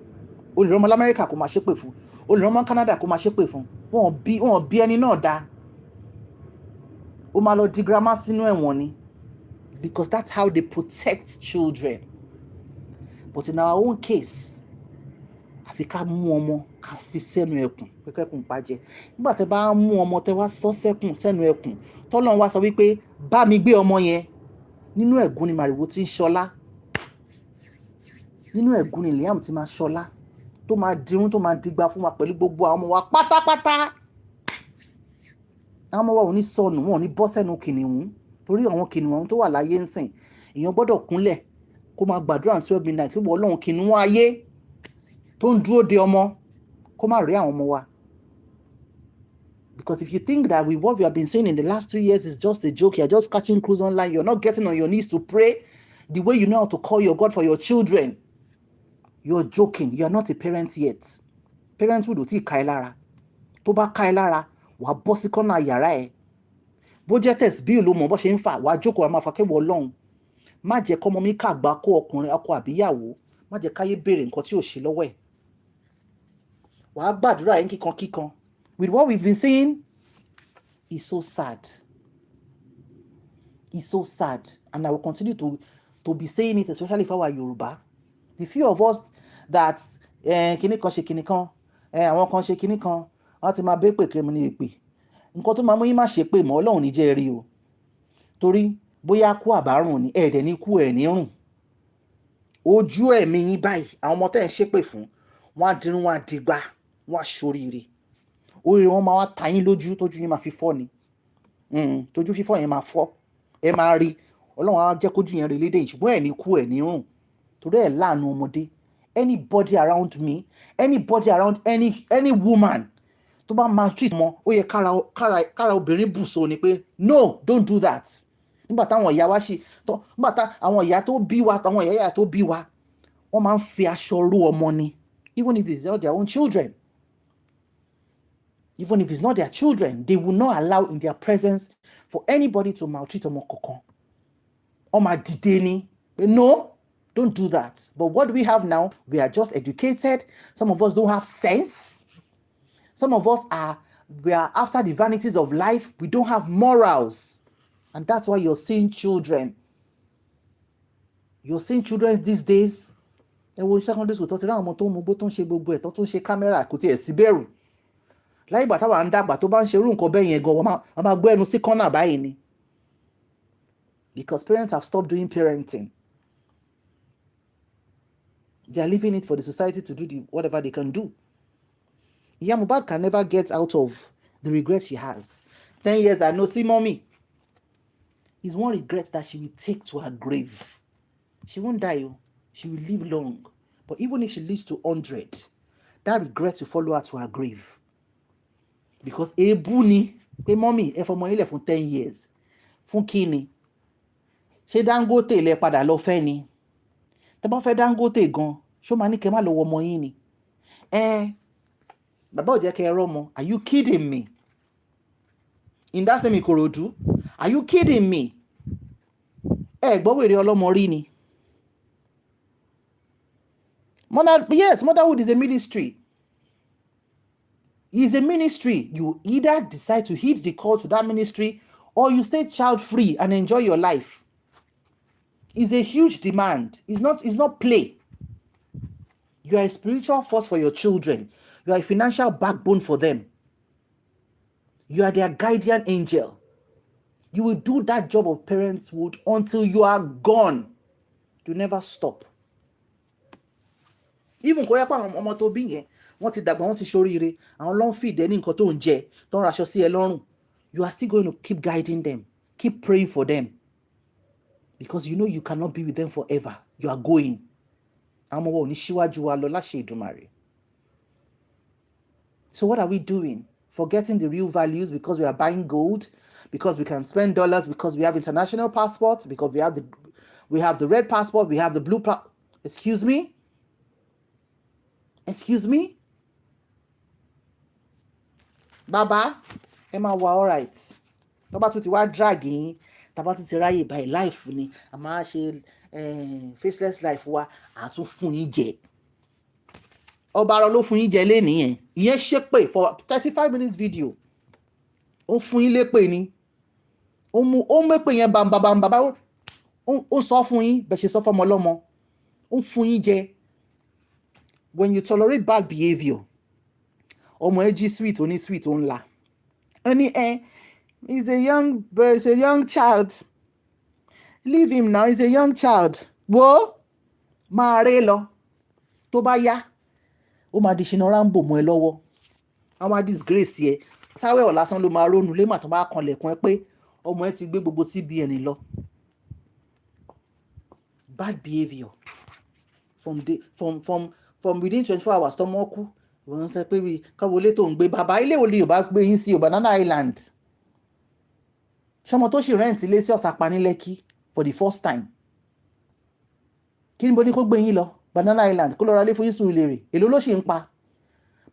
O lè rọmọ l'Amẹ́ríkà kó máa ṣépè fún. O lè rọmọ Canada kó máa ṣépè fún. Wọ́n bí ẹni náà dá. O máa lọ di grandma sínú ẹ̀wọ̀n ni. Because that's how they protect children. But in our own case, àfi ká mú ọmọ ká fi sẹ́nu ẹkùn kẹ́kùn pàjẹ́. Nígbà tẹ́ bá mú ọmọ tẹ́ wá sọ sẹ́nu ẹkùn tọ́lọ́run wá sọ wípé bá mi gbé ọmọ yẹn, nínú ẹ̀gún ni màrìwò ti ń ṣọlá. Nínú ẹ̀gún ni Liam ti máa ṣọlá tó máa dirun tó máa digba fún wa pẹ̀lú gbogbo àwọn ọmọ wa pátápátá. Àwọn ọmọ wa ò ní sọnù, wọn ò ní bọ́ sẹ́nu kìnìún, torí àwọn kìnìún tó wà láyé ń sìn. Èèyàn gbọ́dọ̀ kúnlẹ̀ kó máa gbàdúrà ní 12 midnight wípé Ọlọ́run kìnìún ayé tó ń dúró de ọmọ kó má rí àwọn ọmọ wa. Because if you think that what we have been saying in the last 2 years is just a joke, you're just catching cruise online, you're not getting on your knees to pray the way you know how to call your God for your children, you're joking. You're not a parent yet. Parenthood ò tí ì ká ẹ lára. Tó bá ká ẹ lára, wàá bọ́ sí kọ́nà yàrá ẹ̀. Bó jẹ́ test bí ló mọ̀ bó ṣe ń fà, wàá jókòó wàá máa fà kẹ́wọ̀ Ọlọ́run. Má jẹ́ kọ́mọ mi kàgbá kó ọkùnrin ọkọ àbíyàwó. Má jẹ́ káyé béèrè nǹkan tí ò ṣe lọ́wọ́ ẹ̀. Wàá gbàdúrà yín kíkan. With what we've been seeing, it's so sad. It's so sad. And I will continue to be saying it, especially for our Yoruba. The few of us that kíní kan ṣe kíní kan, àwọn kan ṣe kíní kan, wọ́n ti máa bẹ́ pè kí mo ní èpè. Nǹkan tó máa mú yín má ṣe pé mọ́ Ọlọ́run ní jẹ́ rí o. Torí bóyá kú àbárùn ni ẹ̀ẹ́dẹ̀ ní kú ẹ̀ ní rùn. Ojú ẹ̀mí yín báyìí, àwọn ọmọ tẹ́ ẹ̀ ń ṣépè fún, wọ́n á dirun, wọ́n á dìgbà, wọ́n á ṣoríire. Oríire wọn máa wá ta yín lójú, tójú yín máa fi fọ́ ni. Tójú fífọ́ yẹn máa fọ́. Ẹ máa rí. Ọlọ́run á jẹ́ kójú yẹn rí lédè, ṣùgbọ́n ẹ̀ ní kú ẹ̀ ní rùn. Torí ẹ̀ láàánú ọmọdé. Anybody around me, anybody around any woman tó bá maltreat mọ́, ó yẹ kára obìnrin bùsọ ni pé no, don't do that. Nígbà táwọn ìyá wa nígbà táwọn ìyá tó bí wa, táwọn ìyá tó bí wa, wọ́n máa ń fi aṣọ ró ọmọ ni, even if it's not their own children. Even if it's not their children, they will not allow in their presence for anybody to maltreat ọmọ kankan. Ọmọ dìde ni, no, don't do that. But what do we have now? We are just educated. Some of us don't have sense. Some of us we are after the vanities of life. We don't have morals. And that's why you're seeing children. You're seeing children these days. Ẹ wo secondary school tó ti ráwọn ọmọ tó ń mú bó tó ń ṣe gbogbo ẹ̀ tó tún ṣe kámẹ́rà kò tiẹ̀ sí bẹ̀rù. Láyé ìgbà táwa ń dàgbà tó bá ń ṣe irú nǹkan bẹ́ẹ̀ yẹn gan, wọ́n máa gbọ́ ẹnu sí kọ́nà báyìí ni. Because parents have stopped doing parenting. They are leaving it for the society to do whatever they can do. Ìyá Mohbad can never get out of the regret she has. 10 years I no see mommy. It's one regret that she will take to her grave. She won't die. She will live long. But even if she lives to 100, that regret will follow her to her grave. Because ebu ni pé mommy ẹ fọmọ ilẹ̀ fún 10 years. Fún kíni? Ṣé Dangote lẹ padà lọ fẹ́ ni? Tẹ́ bá fẹ́ Dangote gan, ṣó máa ní kẹ́ má lọ wọ ọmọ yín ni? Bàbá ò jẹ́ kẹ́ ẹ rọ́mọ. Are you kidding me? In that same Ikorodu, are you kidding me? Gbọ́ wèrè ọlọ́mọ rí ni. Yes, motherhood is a ministry. It's a ministry. You either decide to heed the call to that ministry or you stay child free and enjoy your life. It's a huge demand. It's not play. You are a spiritual force for your children. You are a financial backbone for them. You are their guardian angel. You will do that job of parenthood until you are gone. You never stop. even kó yẹ pé àwọn ọmọ tó bí yẹn wọ́n ti dàgbà, wọ́n ti ṣoríire, àwọn ló ń fìdí ní nǹkan tó ń jẹ, tó ń raṣọ sí ẹ lọ́rùn, you are still going to keep guiding them, keep praying for them, because you know you cannot be with them forever. You are going. àwọn ọmọ wa ò ní síwájú wa lọ láṣẹ Èdùmàrè. So what are we doing? Forgetting the real values because we are buying gold, because we can spend dollars, because we have international passports, because we have the red passport, we have the blue excuse me? Excuse me? Baba, am I all right? Baba tún ti wá drag yín, tàbá tún ti ráyè by life ni, a máa ṣe faceless life wa, a tún fún yín jẹ. Ọba arọ ló fún yín jẹ lénìí yẹn, ìyẹn ṣépè for 35 minutes video. Ó fún yín lépè ni. Ó mépè yẹn bàbà, ó sọ fún yín bẹ̀ ṣe sọ fọmọ ọlọ́mọ. Ó fún yín jẹ. When you tolerate bad behaviour, ọmọ ẹ jí sweet, oní sweet ó ń la. Ó ní he's a young child. Leave him now, he's a young child. Wo máa ré lọ. Tó bá yá, ó máa di Ṣínà Rambo mọ́ ẹ lọ́wọ́. A máa disgrace yẹ. Sáwẹ́ ọ̀ lásán ló máa rónú lé mà tó bá kanlẹ̀kùn ẹ pé ọmọ ẹ ti gbé gbogbo CBN lọ. Bad behaviour from within 24 hours tọmọ kú. Wọ́n sọ pé káwọlé tó ń gbé bàbá ilé wo ni Yorùbá gbé yín sí Banana Island. Ṣọmọ tó ṣì rent ilé sí Ọ̀sàpá ní Lẹ́kì for the first time. Kí ni bo ní kó gbé yín lọ Banana Island kó lọ ra ilé fún yín Surulere? Èló ló ṣì ń pa?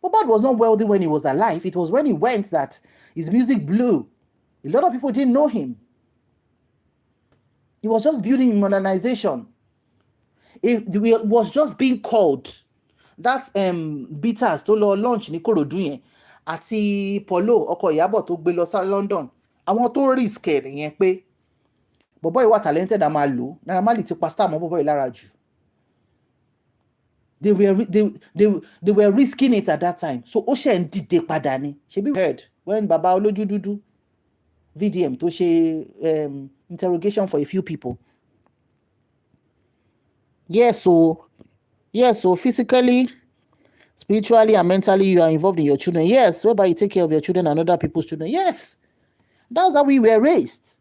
Mohbad was not wealthy when he was alive. It was when he went that his music blew. A lot of people didn't know him. He was just building modernization. It was just being called. That bitters tó lọ launch ní Kòròdú yẹn àti Polo ọkọ Ìyábọ̀ tó gbé lọ sí London. Àwọn tó risk ẹ̀ yẹn pé bọ̀bọ́ ìwà talented a máa lò. Naira Marley ti pa star mọ́ bọ̀bọ́ ìlara jù. They were risking it at that time. So ó ṣe ń dìde padà ni. Ṣebí heard when Baba Olójú Dúdú VDM tó ṣe interrogation for a few people. Yes, so physically, spiritually, and mentally, you are involved in your children. Yes, whereby you take care of your children and other people's children. Yes, that's how we were raised.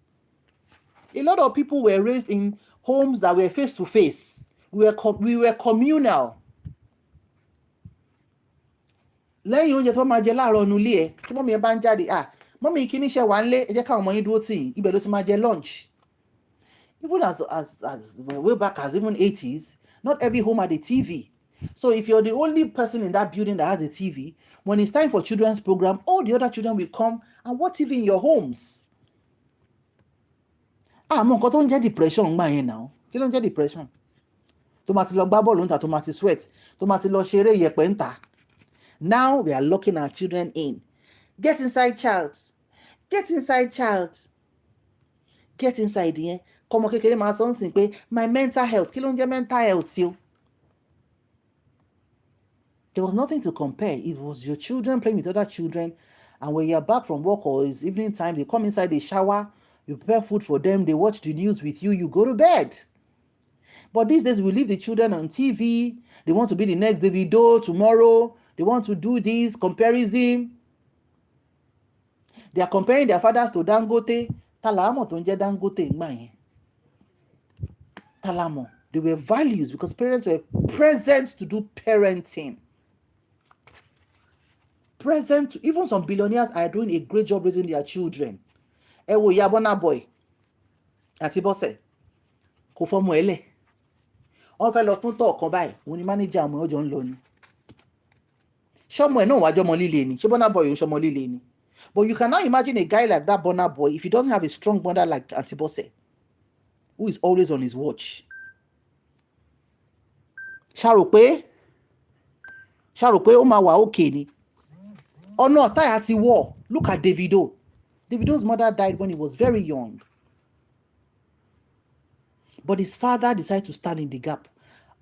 A lot of people were raised in homes that were face to face. We were communal. Lẹ́yìn oúnjẹ tó máa jẹ láàárọ̀ nulẹ̀ ẹ̀ tí mọ́mí ẹ bá ń jáde, mọ́mí kí ní ṣe wà ń lé, ẹ jẹ́ káwọn ọmọ yín dúró tì í, ibẹ̀ ló ti máa jẹ lunch. Even as way back as even 80s, not every home had a TV. So if you're the only person in that building that has a TV, when it's time for children's program, all the other children will come and watch TV in your homes. Àmọ́ nǹkan tó ń jẹ́ depression gbà yẹn náà. Kí ló ń jẹ́ depression? Tó máa ti lọ gbá bọ́ọ̀lù níta, tó máa ti sweat, tó máa ti lọ ṣeré ìyẹ̀pẹ̀ níta. Now we are locking our children in. Get inside, child. Get inside, child. Get inside yẹn. Kọ́mọ kékeré máa sọ ń sìn pé my mental health. Kí ló ń jẹ́ mental health yìí? There was nothing to compare. It was your children playing with other children. And when you're back from work or it's evening time, they come inside, they shower, you prepare food for them, they watch the news with you, you go to bed. But these days, we leave the children on TV. They want to be the next Davido tomorrow. They want to do this comparison. They are comparing their fathers to Dangote. Talamo tó ń jẹ́ Dangote ńgbà yẹn. Talamo. They were values because parents were present to do parenting. Present to, even some billionaires are doing a great job raising their children. Ẹ wo ìyá Burna Boy àti Bọ́sẹ̀ kò fọmọ ẹ lẹ̀. Wọ́n fẹ́ lọ fún tọ̀ kan báyìí, òun ni mánéjà ọmọ ọjọ́ ń lọ ni. Ṣọ́mọ ẹ̀ náà wájọ́ ọmọ líle ni, ṣé Burna Boy òun ṣọmọ líle ni. But you can now imagine a guy like that Burna Boy if he doesn't have a strong mother like Auntie Bose, who is always on his watch. Ṣàrò pé ó máa wà okay ni. Ọ̀nà táyà ti wọ̀. Look at Davido. Davido's mother died when he was very young. But his father decided to stand in the gap.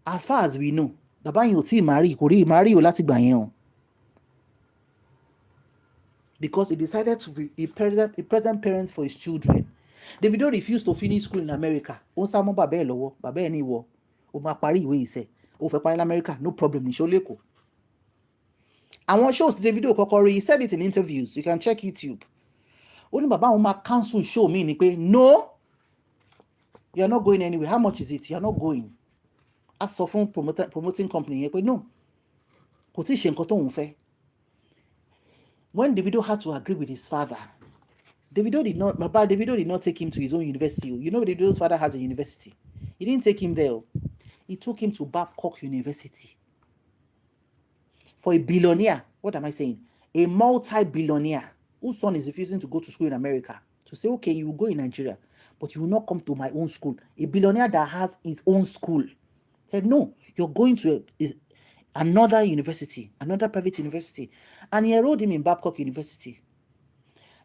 As far as we know, bàbá yẹn ò tí ì marry, kò rí marry o láti gbà yẹn o. Because he decided to be a present parent for his children. Davido refused to finish school in America. Ó ń sá mọ́ bàbá ẹ̀ lọ́wọ́, bàbá ẹ̀ ní ìwọ, ó máa parí ìwé ìṣe. ó fẹ́ parí lamẹ́ríkà, no problem, níṣó lẹ́kọ̀ọ́. Àwọn shows Davido kọ́kọ́ rí, he said it in interviews, you can check YouTube. Ó ní bàbá àwọn máa cancel show mi ni pé no, you are not going anywhere. How much is it? You are not going. A sọ fún promoting company yẹn pé no, kò tí ì ṣe nǹkan tóun fẹ́. When Davido had to agree with his father, Davido did not take him to his own university. You know Davido's father has a university. He didn't take him there. He took him to Babcock University. For a billionaire, what am I saying? A multi-billionaire whose son is refusing to go to school in America, to say, okay, you will go in Nigeria, but you will not come to my own school. A billionaire that has his own school said, no, you're going to another university, another private university. And he enrolled him in Babcock University.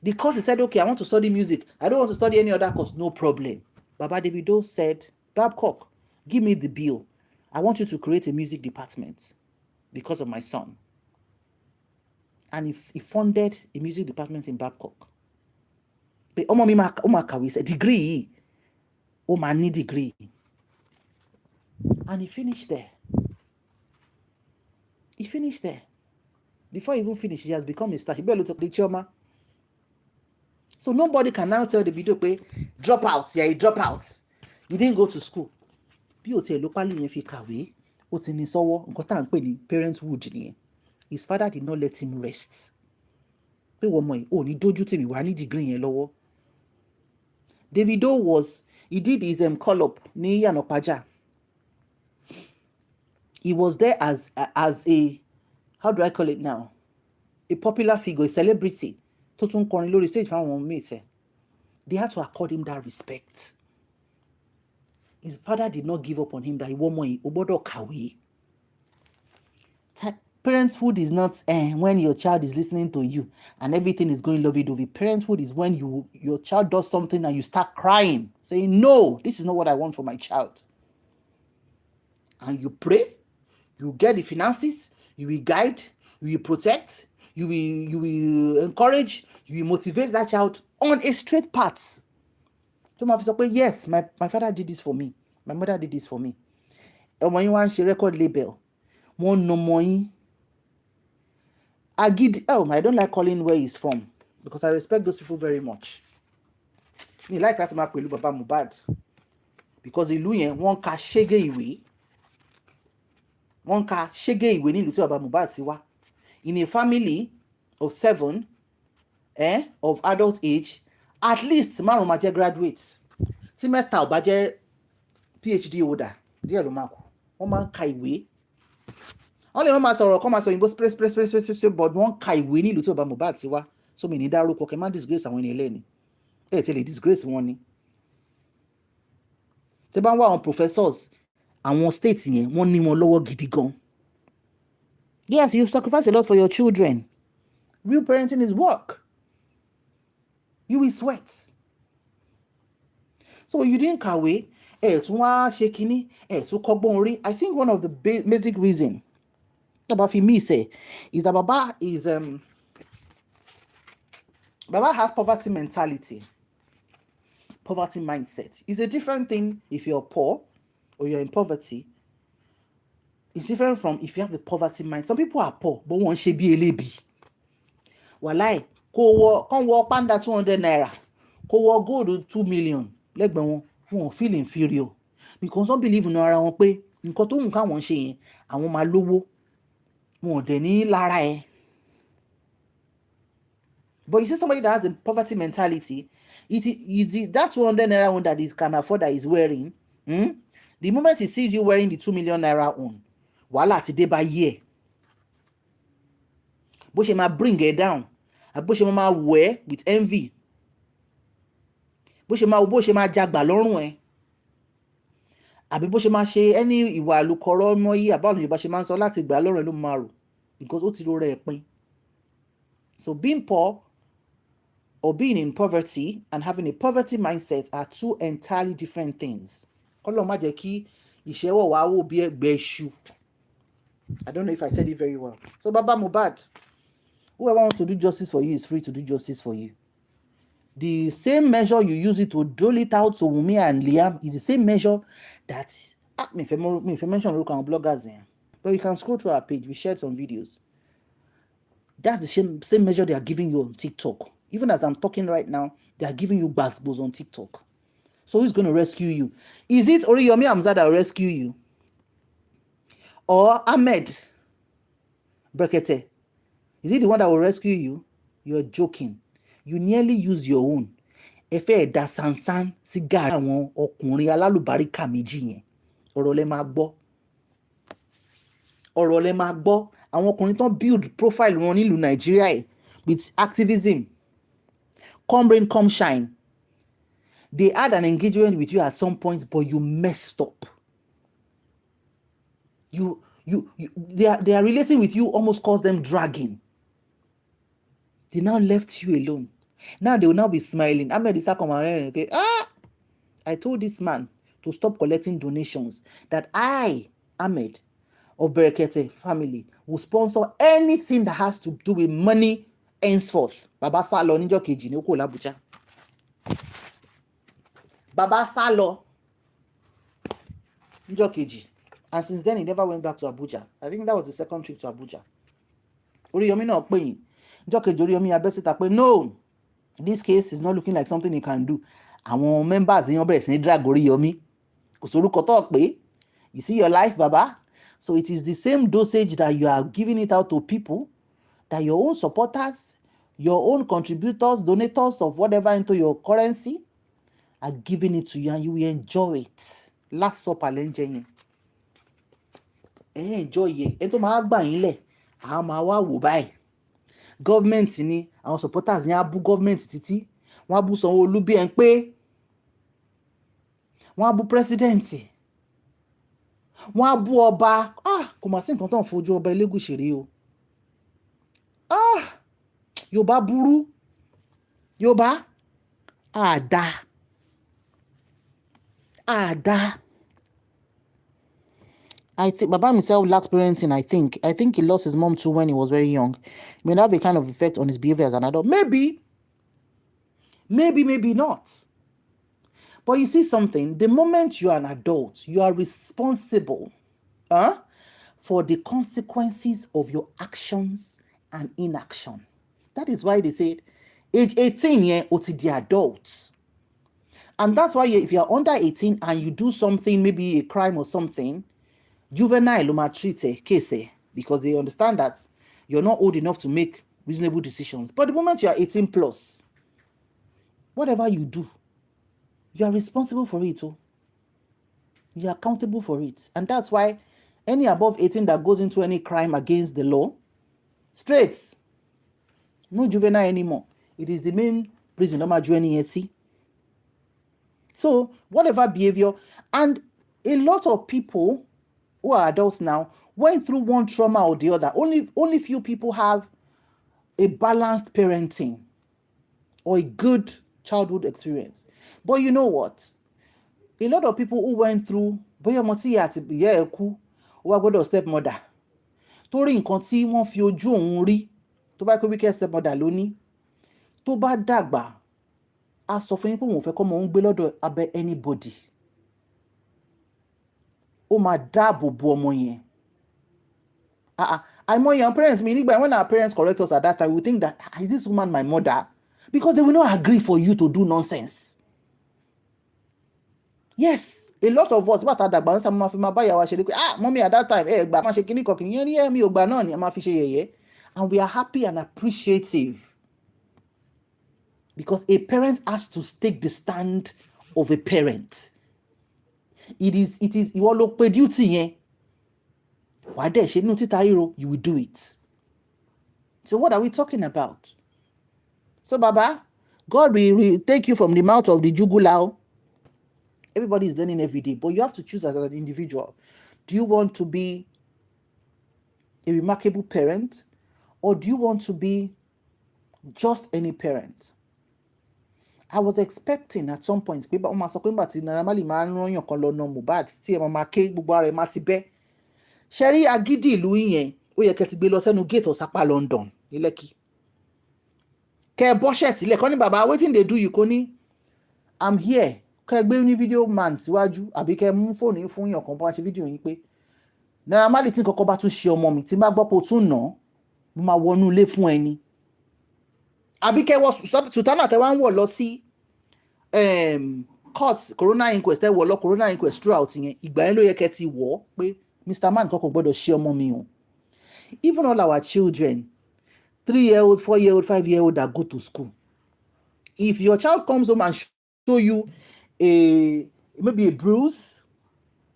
The course, he said, okay, I want to study music. I don't want to study any other course. No problem. Baba Davido said, Babcock, give me the bill. I want you to create a music department because of my son. And he funded a music department in Babcock. But Omo mi ma kàwé a degree. O ma ní degree. And he finished there. He finished there. Before he even finished, he has become a star. He better look the chioma. So nobody can now tell the video pé drop out. Yeah, he drop out. He didn't go to school. Bí o tiẹ̀ ló pálí yẹn fi kàwé, ó ti ní sọ́wọ́, nǹkan tá à ń pè ní parenthood nìyẹn. His father did not let him rest. Pé wọ́n mọ̀ ẹ́, ò ní dójú tèmi, wà ní degree yẹn lọ́wọ́. Davido he did his call-up ní Yànàpájà. He was there as a, how do I call it now? A popular figure, a celebrity. Tó tún kọrin lórí stage fáwọn mate. They had to accord him that respect. His father did not give up on him that he won't more obodo kàwé. Parenthood is not when your child is listening to you and everything is going lovey-dovey. Parenthood is when your child does something and you start crying, saying, no, this is not what I want for my child. And you pray, you get the finances, you will guide, you will protect, you will encourage, you will motivate that child on a straight path. Yes, my father did this for me. My mother did this for me. And when you want to record label, one no more. I don't like calling where he's from because I respect those people very much. Me like that mark with Baba Mohbad because ìlú yẹn wọ́n ka ṣégé ìwé. Wọ́n ka ṣégé ìwé ní ìlú tí Baba Mohbad ti wá. In a family of 7 of adult age, at least márùn máa jẹ́ graduate. Tí mẹ́ta ò bá jẹ́ PhD holder, díẹ̀ ló máa kù. Wọ́n máa ń ka ìwé. Wọ́n lè máa sọ̀rọ̀ kọ́ máa sọ òyìnbó space but wọ́n ka ìwé nílùú tí Baba Mohbad ti wá. So mi ní dárúkọ kẹ́ máa disgrace àwọn ènìyàn lẹ́ni. Tí lè disgrace wọn ni. Tẹ́ bá ń wá àwọn professors, àwọn state yẹn, wọ́n ní wọn lọ́wọ́ gidi gan. Yes, you sacrifice a lot for your children. Real parenting is work. You will sweat. So you didn't kàwé, tún wá ṣe kínní, tún kọ́gbọ́n orí. I think one of the basic reasons about me say is that Baba has poverty mentality, poverty mindset. It's a different thing if you're poor or you're in poverty. It's different from if you have the poverty mind. Some people are poor, but wọ́n ṣe bí elébi. Wàláì, kàn wọ panda 200 naira, kò wọ gold 2 million. Lẹ́gbẹ̀ẹ́ wọn feel inferior because some believe in ara wọn pé nǹkan tó ń káwọn ṣe yẹn àwọn máa lówó. Wọn dẹ̀ ní lára ẹ̀. But you see somebody that has a poverty mentality, that 200 naira one that he can afford that he's wearing, the moment he sees you wearing the 2 million naira one, wàhálà ti dé bá yẹ. Bó ṣe máa bring it down, bó ṣe máa wẹ̀ with envy, bó ṣe máa jagbà lọ́rùn ẹ̀, àbí bó ṣe máa ṣe ẹni ìwà àlùkọ̀rọ̀ ọmọ yìí àbáwọn Yorùbá ṣe máa ń sọ láti gbà lọ́rùn ẹ̀ ló máa rò because ó ti ro rẹ̀ pin. So being poor or being in poverty and having a poverty mindset are two entirely different things. Ọlọ́run má jẹ́ kí ìṣẹ́wọ̀ wá wò bí ẹgbẹ́ iṣu. I don't know if I said it very well. So Baba Mohbad, whoever wants to do justice for you is free to do justice for you. The same measure you use it to dole it out to Wunmi and Liam is the same measure that Me if I mention look on bloggers here, but you can scroll through our page. We shared some videos. That's the same measure they are giving you on TikTok. Even as I'm talking right now, they are giving you basketballs on TikTok. So who's going to rescue you? Is it Oriyomi Hamzat that will rescue you? Or Ahmed Brekete? Is it the one that will rescue you? You're joking. You nearly use your own. Ẹ fẹ́ ẹ̀dá sansan sí gàrí àwọn ọkùnrin alálùbáríkà méjì yẹn. Ọ̀rọ̀ lẹ máa gbọ́. Ọ̀rọ̀ lẹ máa gbọ́. Àwọn ọkùnrin tán build profile wọn nílùú Nàìjíríà with activism. Come rain, come shine. They had an engagement with you at some point, but you messed up. They are relating with you, almost cause them dragging. They now left you alone. Now they will now be smiling. Ahmed Issa come around, okay? I told this man to stop collecting donations, that I, Ahmed of Berekete family, will sponsor anything that has to do with money henceforth. Baba Salo níjọ́ kejì ní oko l'Abuja. Baba Salo níjọ́ kejì. And since then he never went back to Abuja. I think that was the second trip to Abuja. Oriyomi náà pè yín. Níjọ́ kejì Oriyomi abẹ́ síta pé no, this case is not looking like something he can do. Àwọn members yẹn bẹ̀rẹ̀ sí ní drag Oriyomi. Kò sórúkọ tó pé. You see your life, Baba? So it is the same dosage that you are giving it out to people, that your own supporters, your own contributors, donators of whatever into your currency are giving it to you, and you will enjoy it. Last supper lẹ́njẹ́ yẹn. Enjoy it. Ẹ tó máa gbà yín lẹ̀, àwọn máa wá wò báyìí. Government ni àwọn supporters yẹn á bú government títí. Wọ́n á bú Sanwó-Olú bí ẹ̀ ń pé. Wọ́n á bú president. Wọ́n á bú ọba. Kò mà sí nǹkan tó ń fojú ọba Elégùṣì rí o. Yorùbá burú. Yorùbá àdá. I think Baba himself lacks parenting. I think he lost his mom too when he was very young. It may have a kind of effect on his behavior as an adult. Maybe not. But you see something, the moment you are an adult, you are responsible for the consequences of your actions and inaction. That is why they said age 18, or to the adults. And that's why if you are under 18 and you do something, maybe a crime or something, juvenile treat case, because they understand that you're not old enough to make reasonable decisions. But the moment you are 18 plus, whatever you do, you are responsible for it. You are accountable for it. And that's why any above 18 that goes into any crime against the law, straight, no juvenile anymore. It is the main prison, So whatever behavior, and a lot of people who are adults now went through one trauma or the other. Only few people have a balanced parenting or a good childhood experience. But you know what? A lot of people who went through stepmother, torí nǹkan tí wọ́n fi ojú òun rí, tó bá pé wicked stepmother lóní, tó bá dàgbà, a sọ fún yín pé òun fẹ́ kọ́ ọmọ òun gbé lọ́dọ̀ abẹ́ anybody. Ó máa dáàbò bo ọmọ yẹn. Àìmọye àwọn parents mi nígbà when our parents correct us at that time, we think that is this woman my mother? Because they will not agree for you to do nonsense. Yes, a lot of us, but at that balance, mommy at that time, and we are happy and appreciative because a parent has to take the stand of a parent. It is you all look duty, you will do it. So what are we talking about? So Baba, God will take you from the mouth of the jugular. Everybody is learning every day, but you have to choose as an individual. Do you want to be a remarkable parent, or do you want to be just any parent? I was expecting at some point, Sherry agidi ìlú yẹn, ó yẹ kẹ́ ti gbé lọ sẹ́nu gate Ọ̀sápá London ní Lekki. Kẹ́ bọ́ shirt ilẹ̀ kọ́ ní bàbá, wetin dey do you kò ní? I'm here. kẹ́ gbé ní video man síwájú àbí kẹ́ mú fóònù yín fún yàn kan bá ṣe fídíò yín pé Naira Marley tí kankan bá tún ṣe ọmọ mi tí n bá gbọ́ pé o tún nà mo máa wọnú ilé fún ẹni àbí kẹ́ wọ sùtánà tẹ́ wá ń wọ̀ lọ sí court corona inquest ẹ wọ̀ lọ corona inquest throughout yẹn ìgbà yẹn ló yẹ kẹ́ ti wọ̀ pé Mr. Man kankan gbọ́dọ̀ ṣe ọmọ mi o. Even all our children 3-year-old 4-year-old 5-year-old that go to school, if your child comes home and show you maybe a bruise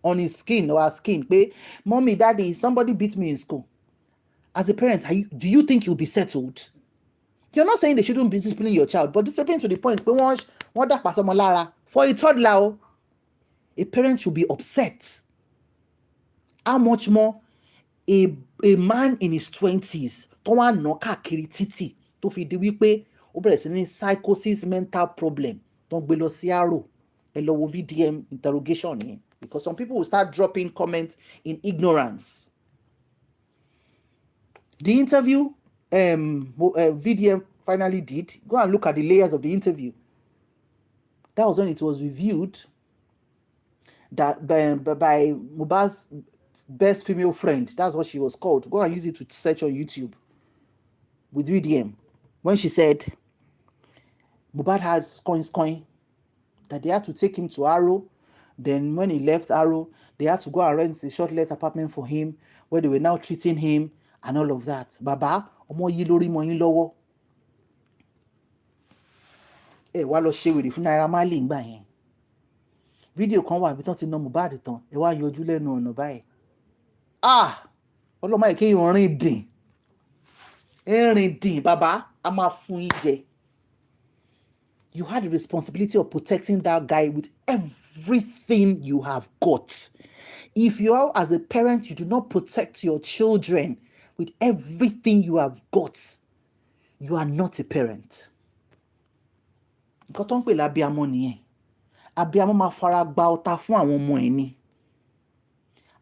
on his skin or her skin, pé mommy daddy somebody beat me in school, as a parent do you think you'll be settled? You're not saying they shouldn't be disciplining your child, but discipline to the point pé wọ́n dàpá sọmọ lára for a toddler, a parent should be upset. How much more a man in his 20s tó wá nà káàkiri títì tó fi di wípé ó bẹ̀rẹ̀ sí ní psychosis mental problem tó ń gbé lọ sí àrò ẹ lọ wo VDM interrogation yẹn, because some people will start dropping comments in ignorance. The interview VDM finally did, go and look at the layers of the interview. That was when it was reviewed that by Mohbad's best female friend, that's what she was called. Go and use it to search on YouTube with VDM. When she said Mohbad has coin, that they had to take him to Arrow. Then when he left Arrow, they had to go and rent a short-let apartment for him where they were now treating him and all of that. Baba, ọmọ yìí lórí mọ́ yín lọ́wọ́. Wá lọ ṣe wèrè fún Naira Marley ńgbà yẹn. Fídíò kan wà bí tán ti ná Mohbad tán, wá yọjú lẹ́nu ọ̀nà báyìí. Ọlọ́mọ yìí kéèyàn rìn dín bàbá a máa fún yín jẹ. You had the responsibility of protecting that guy with everything you have got. If you are, as a parent, you do not protect your children with everything you have got, you are not a parent. Nǹkan tó ń pè lábíamọ nìyẹn. Abíamọ máa fara gba ọta fún àwọn ọmọ ẹ̀ ni.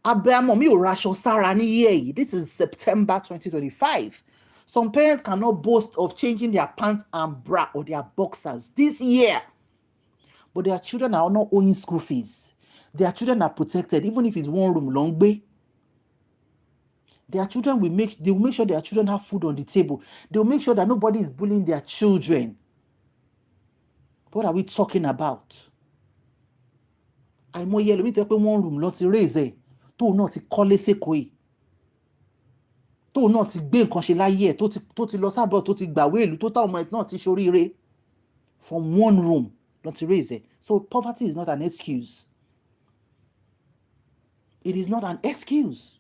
Abíamọ mi ò raṣọ sára ní year yìí. This is September 2025. Some parents cannot boast of changing their pants and bra or their boxers this year. But their children are not owing school fees. Their children are protected, even if it's one room long bay. Their children will make sure their children have food on the table. They will make sure that nobody is bullying their children. What are we talking about? Àìmọye ẹlòmíì tó pé one room lọ ti raise ẹ̀ tóun náà ti kọ́lé sékòó yìí. Tóun náà ti gbé nǹkan ṣe láyé ẹ̀ tó ti lọ sábọ̀ tó ti gbàwé ìlú tó táwọn ọmọ ẹ̀ náà ti ṣoríire. From one room lọ ti raise ẹ̀. So poverty is not an excuse. It is not an excuse.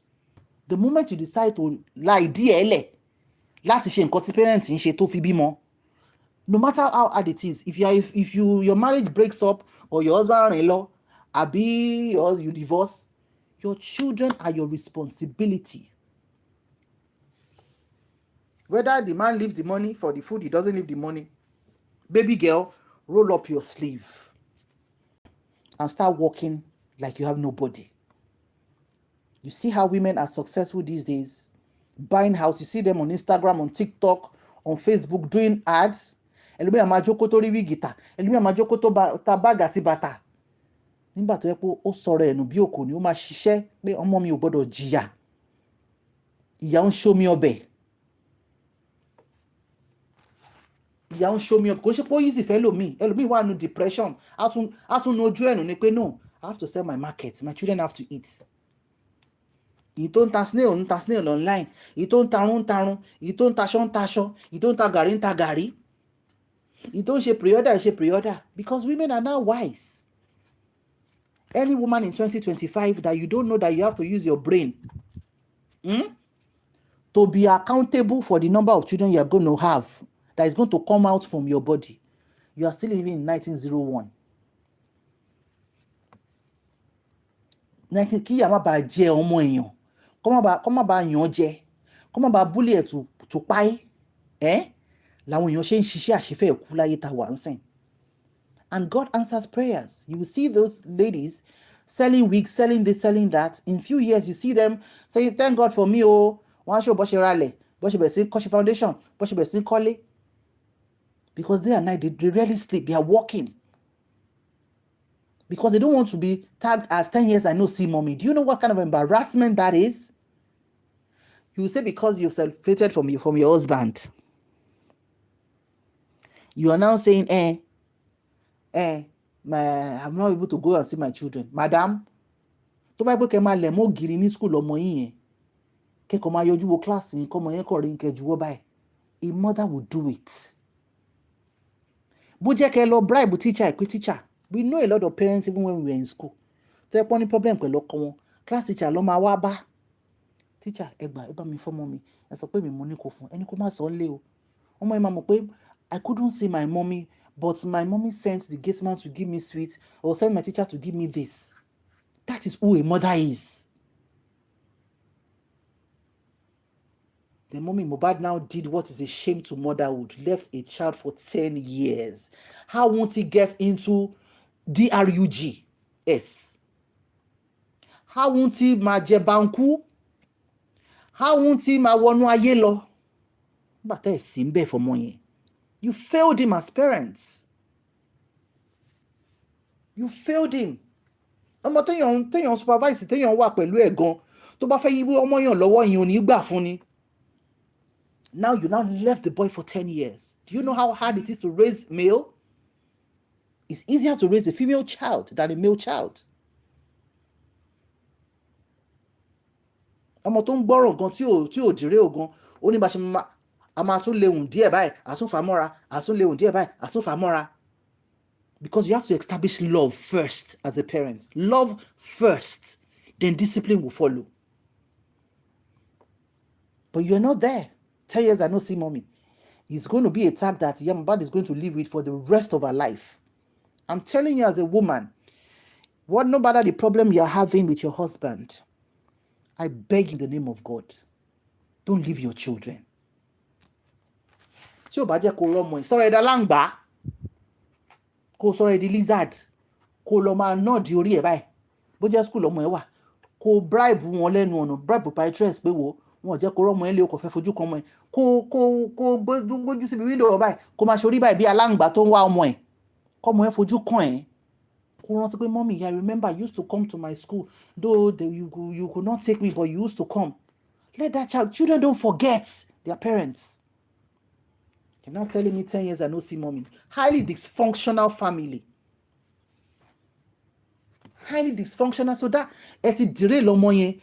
The moment you decide to lie díẹ̀ lẹ̀ láti ṣe nǹkan tí parents ń ṣe tó fi bímọ, no matter how hard it is, if your marriage breaks up or your husband rìn lọ àbí or you divorce, your children are your responsibility. Whether the man leaves the money for the food, he doesn't leave the money, baby girl, roll up your sleeve and start working like you have nobody. You see how women are successful these days, buying house. You see them on Instagram, on TikTok, on Facebook, doing ads. Ẹlòmíì á máa jókòó tó rí wíìgì tà, ẹlòmíì á máa jókòó tó ta báàgì àti bàtà. Nígbà tó yẹ pé ó sọ̀rọ̀ ẹ̀nù bí òkò ni ó máa ṣiṣẹ́ pé ọmọ mi ò gbọ́dọ̀ jìyà. Ìyà ń ṣomi ọbẹ̀. Ìyà ń ṣomi ọbẹ̀. Kò ṣe pé ó easy fẹ́ ẹlòmíì wà nù depression. Á tún nu ojú ẹ̀nù ni pé no, I have to sell my market. My children have to eat. Èyí tó ń ta snail ń ta snail online. Èyí tó ń tarun ń tarun. Èyí tó ń taṣọ ń taṣọ. Èyí tó ń ta gàrí ń ta gàrí. Èyí tó ń ṣe pre-order ń ṣe pre-order. Because women are now wise. Any woman in 2025 that you don't know that you have to use your brain to be accountable for the number of children you are going to have that is going to come out from your body, you are still living in 1901. Kí ìyá má bàa jẹ ọmọ èèyàn, kó má bàa yàn jẹ, kó má bàa búlẹ̀ ẹ̀ tó páyé, làwọn èèyàn ṣe ń ṣiṣẹ́ àṣefẹ́ ẹ̀kú láyé ta wà ń sìn. And God answers prayers. You will see those ladies selling wigs, selling this, selling that. In few years, you see them saying, thank God for me, oh, wọ́n á ṣe bó ṣe ralẹ̀, bó ṣe bẹ̀rẹ̀ sí kọ́ṣe foundation, bó ṣe bẹ̀rẹ̀ sí kọ́lé. Because day and night, they rarely sleep, they are working. because they don't want to be tagged as 10 years I no see mommy. Do you know what kind of embarrassment that is? You say because you've separated from your husband, you are now saying, I'm not able to go and see my children. Madam, tó bá pé kẹ́ máa lẹ̀ mọ́ ògiri ní school ọmọ yín yẹn, kẹ́kọ̀ọ́ máa yọjú wo class yín kọ́mọ yẹn kọ̀ rí nkẹ́ juwọ́ báyìí. A mother will do it. Bó jẹ́ kẹ́ lọ bribe teacher, teacher. We know a lot of parents even when we were in school. Tó yẹ pọ́n ní problem pẹ̀lú ọkọ wọn, class teacher ló máa wá bá. Teacher, ẹ bá mi fọ́mọ mi. Ẹ sọ pé mi mo ní kó fún. Ẹni kó má sọ lé o. Ọmọ yẹn máa mọ̀ pé I couldn't see my mommy, but my mommy sent the gate man to give me sweet or send my teacher to give me this. That is who a mother is. The mommy Mohbad now did what is a shame to motherhood, left a child for 10 years. How won't he get into DRUG? Yes. How won't he máa jẹ banku? How won't he máa wọnú ayé lọ? But ẹ sì ń bẹ̀ fọmọ yẹn. You failed him as parents. You failed him. Ọmọ téèyàn supervise téèyàn wà pẹ̀lú ẹ̀ gan tó bá fẹ́ yí ọmọ yàn lọ́wọ́ yẹn ò ní gbà fún ni. Now you now left the boy for 10 years. Do you know how hard it is to raise male? It's easier to raise a female child than a male child. Ọmọ tó ń gbọ́rọ̀ gan tí ò dìré ògan ó ní bá ṣe a máa tún léhùn díẹ̀ báyìí àtúnfà mọ́ra àtún léhùn díẹ̀ báyìí àtúnfà mọ́ra. Because you have to establish love first as a parent. Love first, then discipline will follow. But you're not there. 10 years I no see mommy. It's going to be a tag that Mohbad is going to live with for the rest of her life. I'm telling you as a woman, no matter the problem you're having with your husband, I beg in the name of God, don't leave your children. Tí o bá jẹ́ kó rọ́mọ ẹ̀ sọ̀rọ̀ ẹ̀dá láǹgbá, kó sọ̀rọ̀ ẹ̀dí lizard, kó lọ máa náà di orí ẹ̀ báyìí. Bó jẹ́ school ọmọ ẹ̀ wà, kó bribe wọn lẹ́nu ọ̀nà, bribe proprietress pé wo wọn jẹ́ kó rọ́mọ ẹ̀ lé o kò fẹ́ fojú kan ọmọ ẹ̀. Kó gbójú síbi window báyìí, kó máa ṣorí báyìí bí aláǹgbá tó ń wá ọmọ ẹ̀. Kọ́mọ ẹ̀ fojú kan ẹ̀. Kó rántí pé mommy, I remember you used to come to my school, though you could not take me, but you used to come. Let that children don't forget their parents. You're not telling me 10 years I no see mommy. Highly dysfunctional family. Highly dysfunctional. So that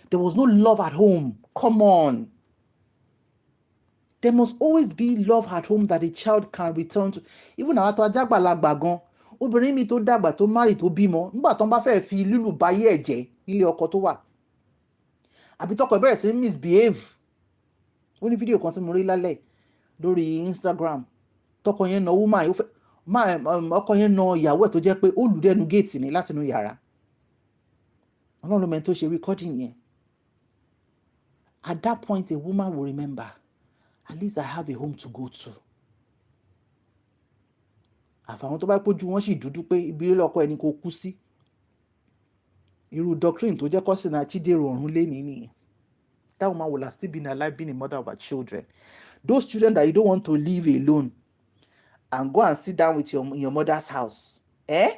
there was no love at home. Come on. There must always be love at home that a child can return to. Even àwọn tó ajágbàlagbà gan, obìnrin mi tó dàgbà tó marry tó bímọ, nígbà tó ń bá fẹ́ fi lílù báyé ẹ̀jẹ̀ nílé ọkọ tó wà. Àbí tọkọ ẹ̀ bẹ̀rẹ̀ sí misbehave. Ó ní fídíò kan tí mo rí lálẹ́ lórí Instagram. Tọkọ yẹn na woman ọkọ yẹn na ìyàwó ẹ̀ tó jẹ́ pé ó lù dẹnu géètì ní láti inú yàrá. Ọlọ́run ló mẹ́ni tó ṣe recording yẹn. At that point, a woman will remember, at least I have a home to go to. Àfàwọn tó bá pójú wọn sì dúdú pé ibi lọ́kọ ẹni kò kú sí. Irú doctrine tó jẹ́ kọ́sìn àchídèrò ọ̀run lé nìyẹn. That woman will have still been alive, being a mother of her children. Those children that you don't want to leave alone and go and sit down with in your mother's house. Has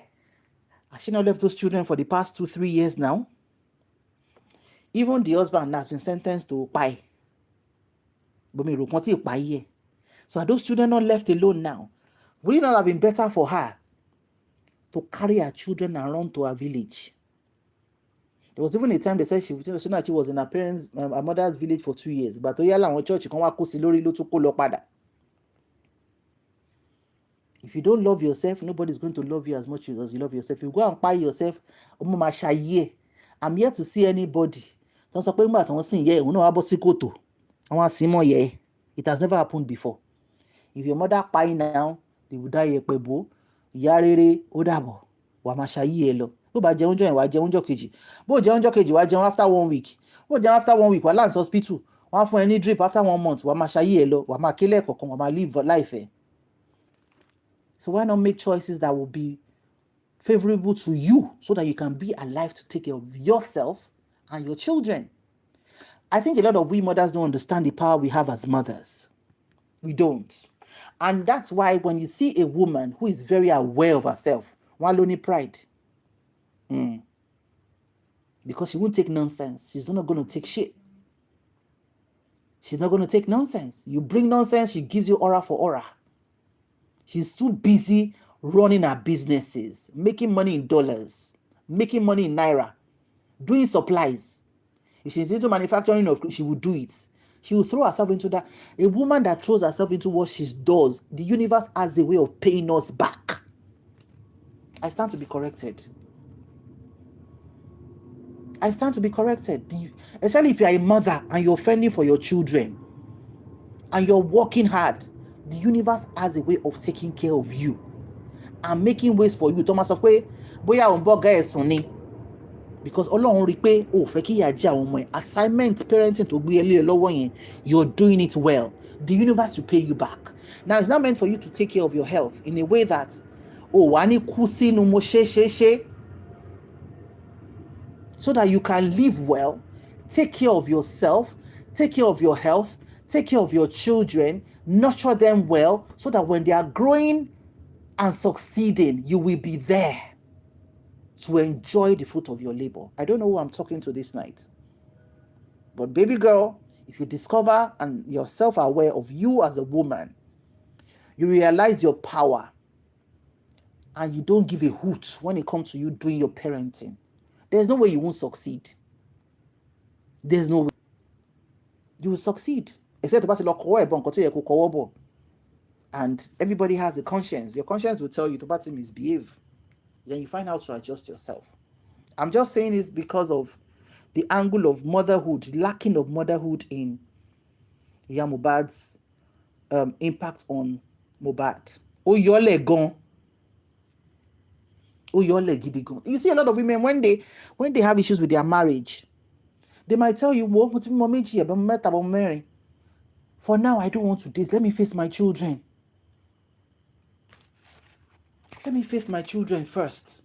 she not left those children for the past 2-3 years now? Even the husband has been sentenced to pie. So are those children not left alone now? Would it not have been better for her to carry her children and run to her village? There was even a time they said she was in her mother's village for 2 years. But church if you don't love yourself, nobody's going to love you as much as you love yourself. If you go and buy yourself, I'm here to see anybody. Don't sọ pé nígbà tí wọ́n sìn yẹ òun náà wá bọ́ sí kòtò. Àwọn àsìmọ́ yẹ. It has never happened before. If your mother pie now, they will die yẹpẹ̀bó. Ìyá rere ó dàbọ̀. Wà máa ṣayé ẹ lọ. Bó bá jẹun jọ yẹn wá jẹun jọ kejì. Bó jẹun jọ kejì wá jẹun after 1 week. Bó jẹun after 1 week wà land hospital. Wọ́n á fún ẹ ní drip after 1 month. Wà máa ṣayé ẹ lọ. Wà máa kílẹ̀ kọ̀ọ̀kan. Wà máa live life ẹ. So why not make choices that will be favorable to you so that you can be alive to take care of yourself and your children? I think a lot of we mothers don't understand the power we have as mothers. We don't. And that's why when you see a woman who is very aware of herself, one only pride. Because she won't take nonsense. She's not going to take shit. She's not going to take nonsense. You bring nonsense, she gives you aura for aura. She's too busy running her businesses, making money in dollars, making money in naira, doing supplies. If she's into manufacturing, she will do it. She will throw herself into that. A woman that throws herself into what she does, the universe has a way of paying us back. I stand to be corrected. I stand to be corrected. Especially if you are a mother and you're fending for your children and you're working hard, the universe has a way of taking care of you and making ways for you. Thomas of way, boya on boga esuni. Because Ọlọ́run rí pé o fẹ́ kí ìyà jẹ àwọn ọmọ ẹ̀. Assignment parenting tó gbé ẹ lọ́wọ́ yẹn, you're doing it well. The universe will pay you back. Now it's not meant for you to take care of your health in a way that wà ní kú sínú mo ṣe so that you can live well, take care of yourself, take care of your health, take care of your children, nurture them well, so that when they are growing and succeeding, you will be there to enjoy the fruit of your labor. I don't know who I'm talking to this night. But baby girl, if you discover and you're self-aware of you as a woman, you realize your power and you don't give a hoot when it comes to you doing your parenting, there's no way you won't succeed. There's no way. You will succeed. Except and everybody has a conscience. Your conscience will tell you to misbehave. Then you find out to adjust yourself. I'm just saying this because of the angle of motherhood, lacking of motherhood in Mohbad's impact on Mohbad. You see a lot of women when they have issues with their marriage, they might tell you, for now I don't want to date. Let me face my children. Let me face my children first.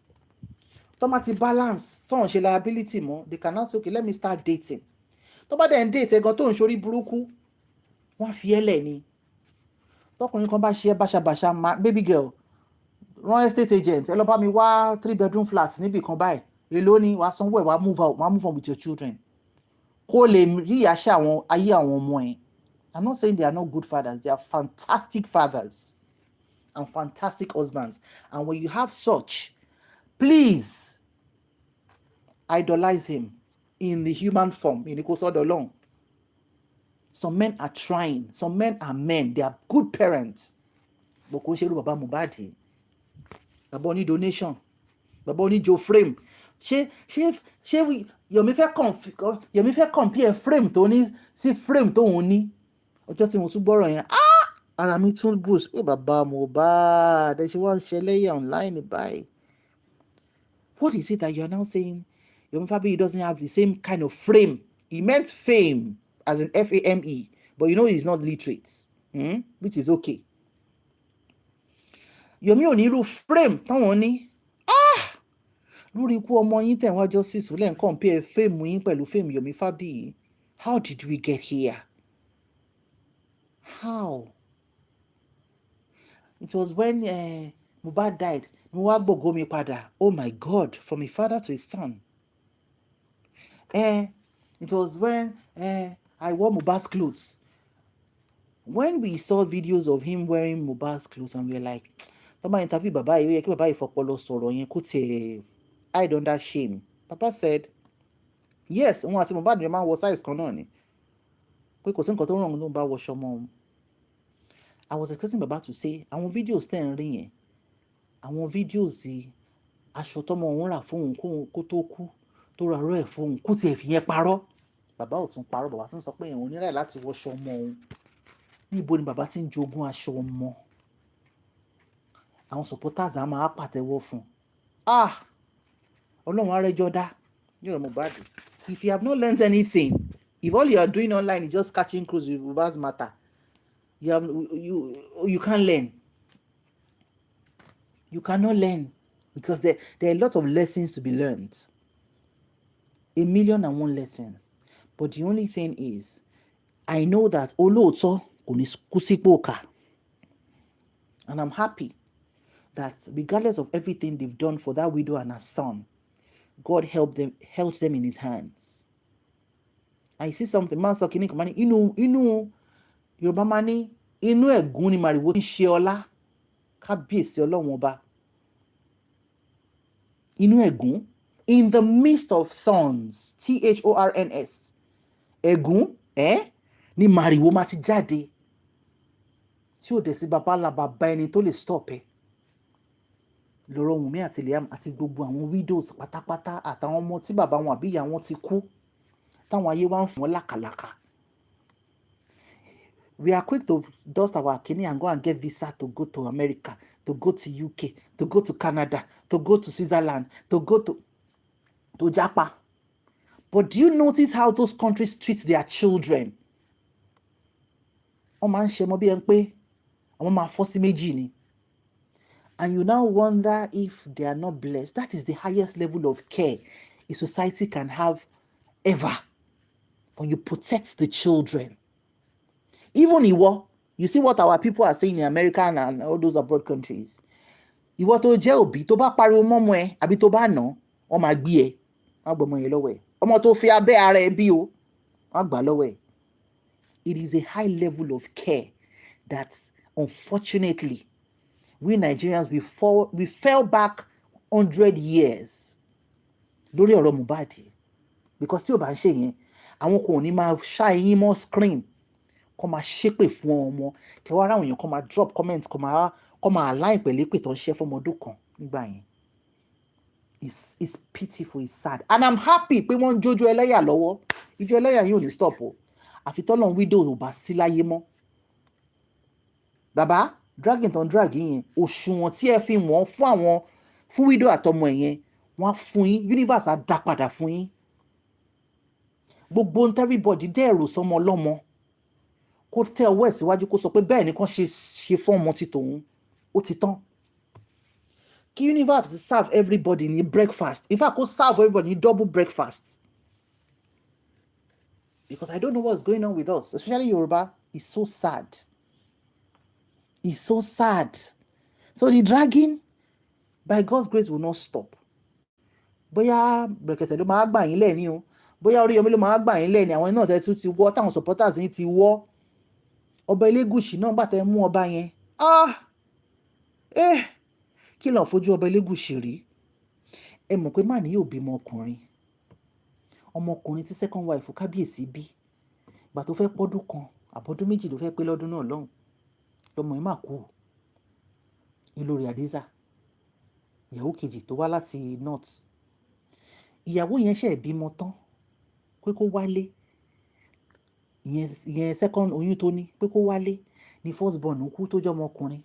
Tomati balance, ton she liability mo. They can now say, okay, let me start dating. Tomati then date, got ton shori buruku. Wọ́n fi ẹlẹ̀ ni. Tọkùnrin kan bá ṣe báṣabàṣa, baby girl, run estate agent, ẹ lọ bá mi wá 3-bedroom flat níbi kan báyìí. Èló ni wàá sanwó ẹ̀ wàá move on with your children. Kó lè rí àṣà àwọn ayé àwọn ọmọ ẹ̀. I'm not saying they are not good fathers. They are fantastic fathers and fantastic husbands. And when you have such, please idolize him in the human form. Some men are trying. Some men are men. They are good parents. But kò ṣe irú Baba Mohbad. Baba ní donation. Baba ní jo frame. Ṣé Yomi fẹ́ compare frame tó ní sí frame tó òun ní. Ọjọ́ tí mo tún gbọ́rọ̀ yẹn, ara mi tún boost. Baba Mohbad, ẹ ṣe wá ń ṣẹlẹ́yà online báyìí. What is it that you are now saying? Yomi Fabiyi doesn't have the same kind of frame. He meant fame, as in F-A-M-E. But you know he's not literate. Which is okay. Yomi ò ní irú frame táwọn ní. Lórí ikú ọmọ yín tẹ̀ wọ́n justice lẹ́ ń compare fame yín pẹ̀lú fame Yomi Fabiyi. How did we get here? How? It was when Mohbad died. Oh my God, from a father to a son. It was when I wore Mohbad's clothes. When we saw videos of him wearing Mohbad's clothes and we were like, Toma interview Baba, hide under shame. Papa said, yes, Mohbad your man was size kan ni. I was expecting Baba to say, àwọn videos tẹ́ ń rí yẹn, àwọn videos aṣọ tọ́mọ òun rà fún òun kó tó kú, tó ra rọ́ ẹ̀ fún òun, kó tiẹ̀ fi yẹn parọ́. Bàbá ò tún parọ́, bàbá tún sọ pé òun ní right láti wọṣọ ọmọ òun. Níbo ni bàbá ti ń jogún aṣọ ọmọ? Àwọn supporters á máa pàtẹ́wọ́ fún. Ọlọ́run á rẹ́jọ́ dá. Mohbad. If you have not learned anything, if all you are doing online is just catching cruise with Mohbad's matter, you can't learn. You cannot learn because there are a lot of lessons to be learned. 1,000,001 lessons. But the only thing is, I know that olóòótọ́ kò ní kú sípò kà. And I'm happy that regardless of everything they've done for that widow and her son, God held them in his hands. I see something, man sọ kìíní kan máa ní inú Yorùbá máa ní inú ẹ̀gún ni màrìwò ti ń ṣe ọlá. Kábíyèsí Ọlọ́run ọba. Inú ẹ̀gún, in the midst of thorns, thorns, ẹ̀gún ni màrìwò máa ti jáde, tí ò dẹ̀ sí bàbá ńlá bàbá ẹni tó lè stop ẹ̀. lọ́rọ̀ Wùnmí àti Liam àti gbogbo àwọn widows pátápátá àtàwọn ọmọ tí bàbá wọn àbí ìyá wọn ti kú táwọn ayé wá ń fún wọn lákàlàkà. We are quick to dust our kidney and go and get visa to go to America, to go to UK, to go to Canada, to go to Switzerland, to go to Japan. But do you notice how those countries treat their children? Wọ́n máa ń ṣe ọmọ bí ẹni pé àwọn máa fọ́ sí méjì ni. And you now wonder if they are not blessed. That is the highest level of care a society can have ever. When you protect the children. Even Iwo, you see what our people are saying in America and all those abroad countries. Iwo tó jẹ́ òbí tó bá pariwo mọ́mọ́ ẹ àbí tó bá nà ọ máa gbé ẹ, wọ́n á gbọ́mọ yẹn lọ́wọ́ ẹ. Ọmọ tó fi abẹ́ ara ẹ bí o, wọ́n á gbà lọ́wọ́ ẹ. It is a high level of care that unfortunately we Nigerians we fell back 100 years lórí ọ̀rọ̀ Mohbad, because tí o bá ń ṣe yẹn àwọn kò ní máa ṣá eyín mọ́ screen kó máa ṣépè fún ọmọ kí wọ́n ráwọn èèyàn kó máa drop comments kó máa align pẹ̀lú èpè tó ń ṣe fún ọmọdún kan nígbà yẹn. It's pitiful, it's sad, and I'm happy pé wọ́n ń jójó ẹlẹ́yà lọ́wọ́. Ijó ẹlẹ́yà yìí ò ní stop o àfi tọ́lọ́run widow ò bá sí láyé mọ́. Bàbá dragging tó ń drag yẹn òṣùwọ̀n tí ẹ fi wọ́n fún widow àtọmọ ẹ̀ yẹn wọ́n á fún yín, universe á dá padà fún yín. Gbogbo everybody dẹ́rù sọmọ ọlọ́mọ kó tẹ ọwọ́ ẹ̀ síwájú kó sọ pé bẹ́ẹ̀ ni kàn ṣe fún ọmọ ti tòun, ó ti tán. Kí universe serve everybody ní breakfast, in fact kó serve everybody ní double breakfast. Because I don't know what's going on with us, especially Yoruba. It's so sad. It's so sad. So the dragging, by God's grace, will not stop. Bóyá Brekete ló máa gbà yín lẹ́ni o, bóyá Oríyọmí ló máa gbà yín lẹ́ni, àwọn náà tẹ́ tún ti wọ́, táwọn supporters yín ti wọ́. Ọba Elégùṣì náà gbà tẹ́ mú ọba yẹn. Kí ló fojú Ọba Elégùṣì rí? Ẹ mọ̀ pé má ní yóò bímọ ọkùnrin. Ọmọkùnrin tí second wife kábíyèsí bí. Ìgbà tó fẹ́ pọ́dún kan, àbọ̀dún méjì ló fẹ́ pé lọ́dún náà lọ́hùn. Lọmọ yìí máa kú. Ìlórí Adéza. Ìyàwó kejì tó wá láti north. Ìyàwó yẹn ṣe bímọ tán pé kó wálé. Ìyẹn second oyún tó ní pé kó wálé ní first born kú tó jẹ́ ọmọkùnrin.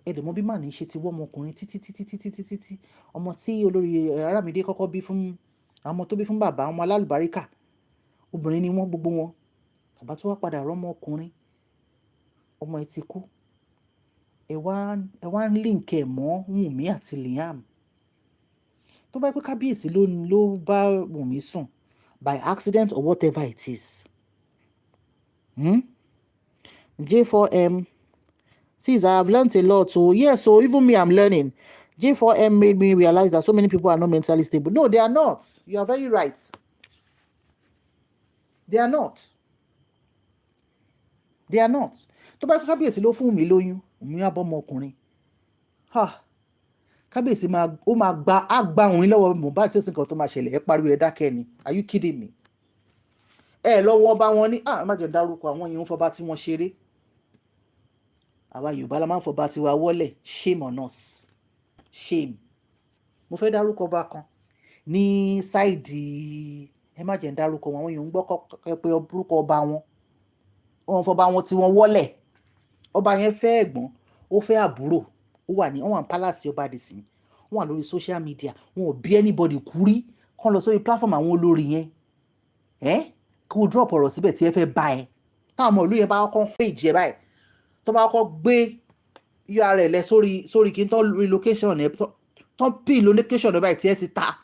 Ẹ̀dẹ̀ mọ́ bí màá ní ṣe ti wọ́ ọmọkùnrin títí. Ọmọ tí olórí Arámidé kọ́kọ́ bí fún àwọn ọmọ tó bí fún bàbá, ọmọ alálùbáríkà. Obìnrin ni wọ́n gbogbo wọn. Bàbá tó wá padà rọ́mọ ọkùnrin. Ọmọ ẹ̀ ti kú. Ẹ wá ń link ẹ̀ mọ́ Wùnmí àti Liam. Tó bá pé kábíyèsí ló bá Wùnmí sùn by accident or whatever it is. J4M says, I have learned a lot. So yes, so even me, I'm learning. J4M made me realize that so many people are not mentally stable. No, they are not. You are very right. They are not. They are not. Tó bá kábíyèsí ló fún mi lóyún, mi abọ́mọ ọkùnrin. Kábíyèsí ó máa gba òun lọ́wọ́ Mohbad tí ó sì nǹkan tó máa ṣẹlẹ̀. Ẹ pariwo ẹ dákẹ́ ni. Are you kidding me? Lọ́wọ́ ọba wọn ní má jẹ́ dárúkọ àwọn yìí ń fọba tí wọ́n ṣeré. Àwa Yorùbá la máa ń fọba tiwa wọlé. Shame on us. Shame. Mo fẹ́ dárúkọ ọba kan ní sáìdì ẹ má jẹ́ dárúkọ wọn, àwọn èèyàn ń gbọ́ pé orúkọ ọba wọn. Wọ́n fọba wọn tí wọ́n wọlé. Ọba yẹn fẹ́ ẹ̀gbọ́n, ó fẹ́ àbúrò. Wọ́n wà ní palace ọba dìsín. Wọ́n wà lórí social media. Wọn ò bí anybody kú rí. Kàn lọ sórí platform àwọn olórí yẹn. Kí o drop ọ̀rọ̀ síbẹ̀ tí ẹ fẹ́ bá ẹ. Táwọn ọmọ ìlú yẹn bá kọ́kọ́ page ẹ báyìí. Tó bá kọ́kọ́ gbé URL ẹ sórí kí n tán relocation ẹ tán pin location ẹ báyìí tí ẹ ti ta.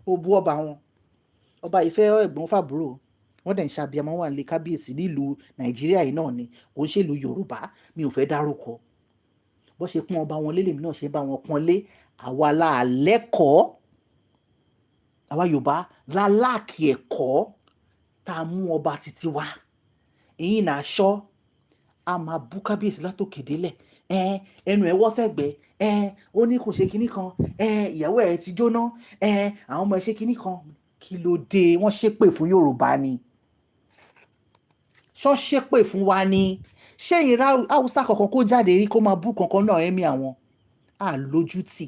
Ó bú ọba wọn. Ọba ìfẹ́ ẹ̀gbọ́n fàbúrò. Wọ́n dẹ̀ ń ṣàbíamọ́ wà nílé kábíyèsí nílùú Nàìjíríà yìí náà ni. Kò ń ṣèlú Yorùbá. Mi ò fẹ́ dárúkọ. Bó ṣe pọ́n ọba wọn lélẹ̀ mi náà ṣe bá wọn pọ́n lé àwa la lẹ́kọ̀ọ́, àwa Yorùbá la láàkì ẹ̀kọ́ tá a mú ọba títí wa. Èyí náà aṣọ a máa bú kábíyèsí látòkè délẹ̀, ẹnu ẹ̀ wọ́ sẹ́gbẹ̀ẹ́, ó ní kò ṣe kinní kan, ìyàwó ẹ̀ ti jóná, àwọn ọmọ ẹ̀ ṣe kinní kan. Kí ló dé? Wọ́n ṣépè fún Yorùbá ni? Ṣọ́ ṣépè fún wa ni? Ṣé ìran Haúsá kankan kó jáde rí kó máa bú kankan náà ẹ̀mí àwọn? Lójútì.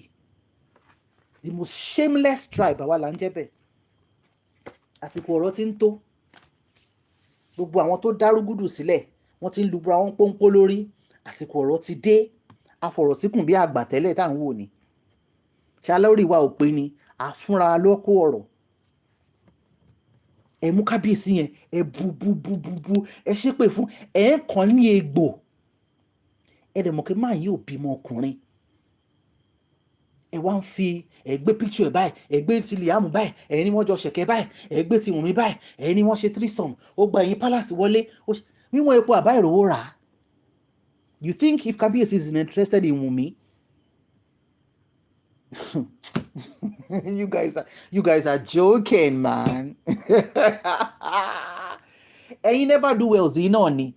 The most shameless tribe àwa là ń jẹ́ bẹ́ẹ̀. Àsìkò ọ̀rọ̀ ti ń tó. Gbogbo àwọn tó dárúgúdù sílẹ̀ wọ́n ti ń lubra wọn pọ́npọ́ lórí. Àsìkò ọ̀rọ̀ ti dé. Afọ̀rọ̀síkùn bí àgbà tẹ́lẹ̀ tá à ń wò ni. Ṣalórí wa ò pé ni, àfúnra ló kó ọ̀rọ̀. Ẹ mú kábíyèsí yẹn, ẹ bu, ẹ ṣépè fún, ẹ ń kàn ní egbò. Ẹ dẹ̀ mọ̀ pé máa yóò bímọ ọkùnrin. Ẹ wá ń fi ẹgbẹ́ picture ẹ̀ báyìí, ẹgbẹ́ ti Liam báyìí, ẹ̀yin ni wọ́n jọ ṣẹ̀kẹ́ báyìí, ẹgbẹ́ ti Wùnmí báyìí, ẹ̀yin ni wọ́n ṣe threesome, ó gba ẹ̀yin palace wọlé, wíwọ́n epo àbá ìrówó rà á. You think if kábíyèsí is interested in Wùnmí? you guys are joking, man. Ẹ̀yin never do well sí náà ni.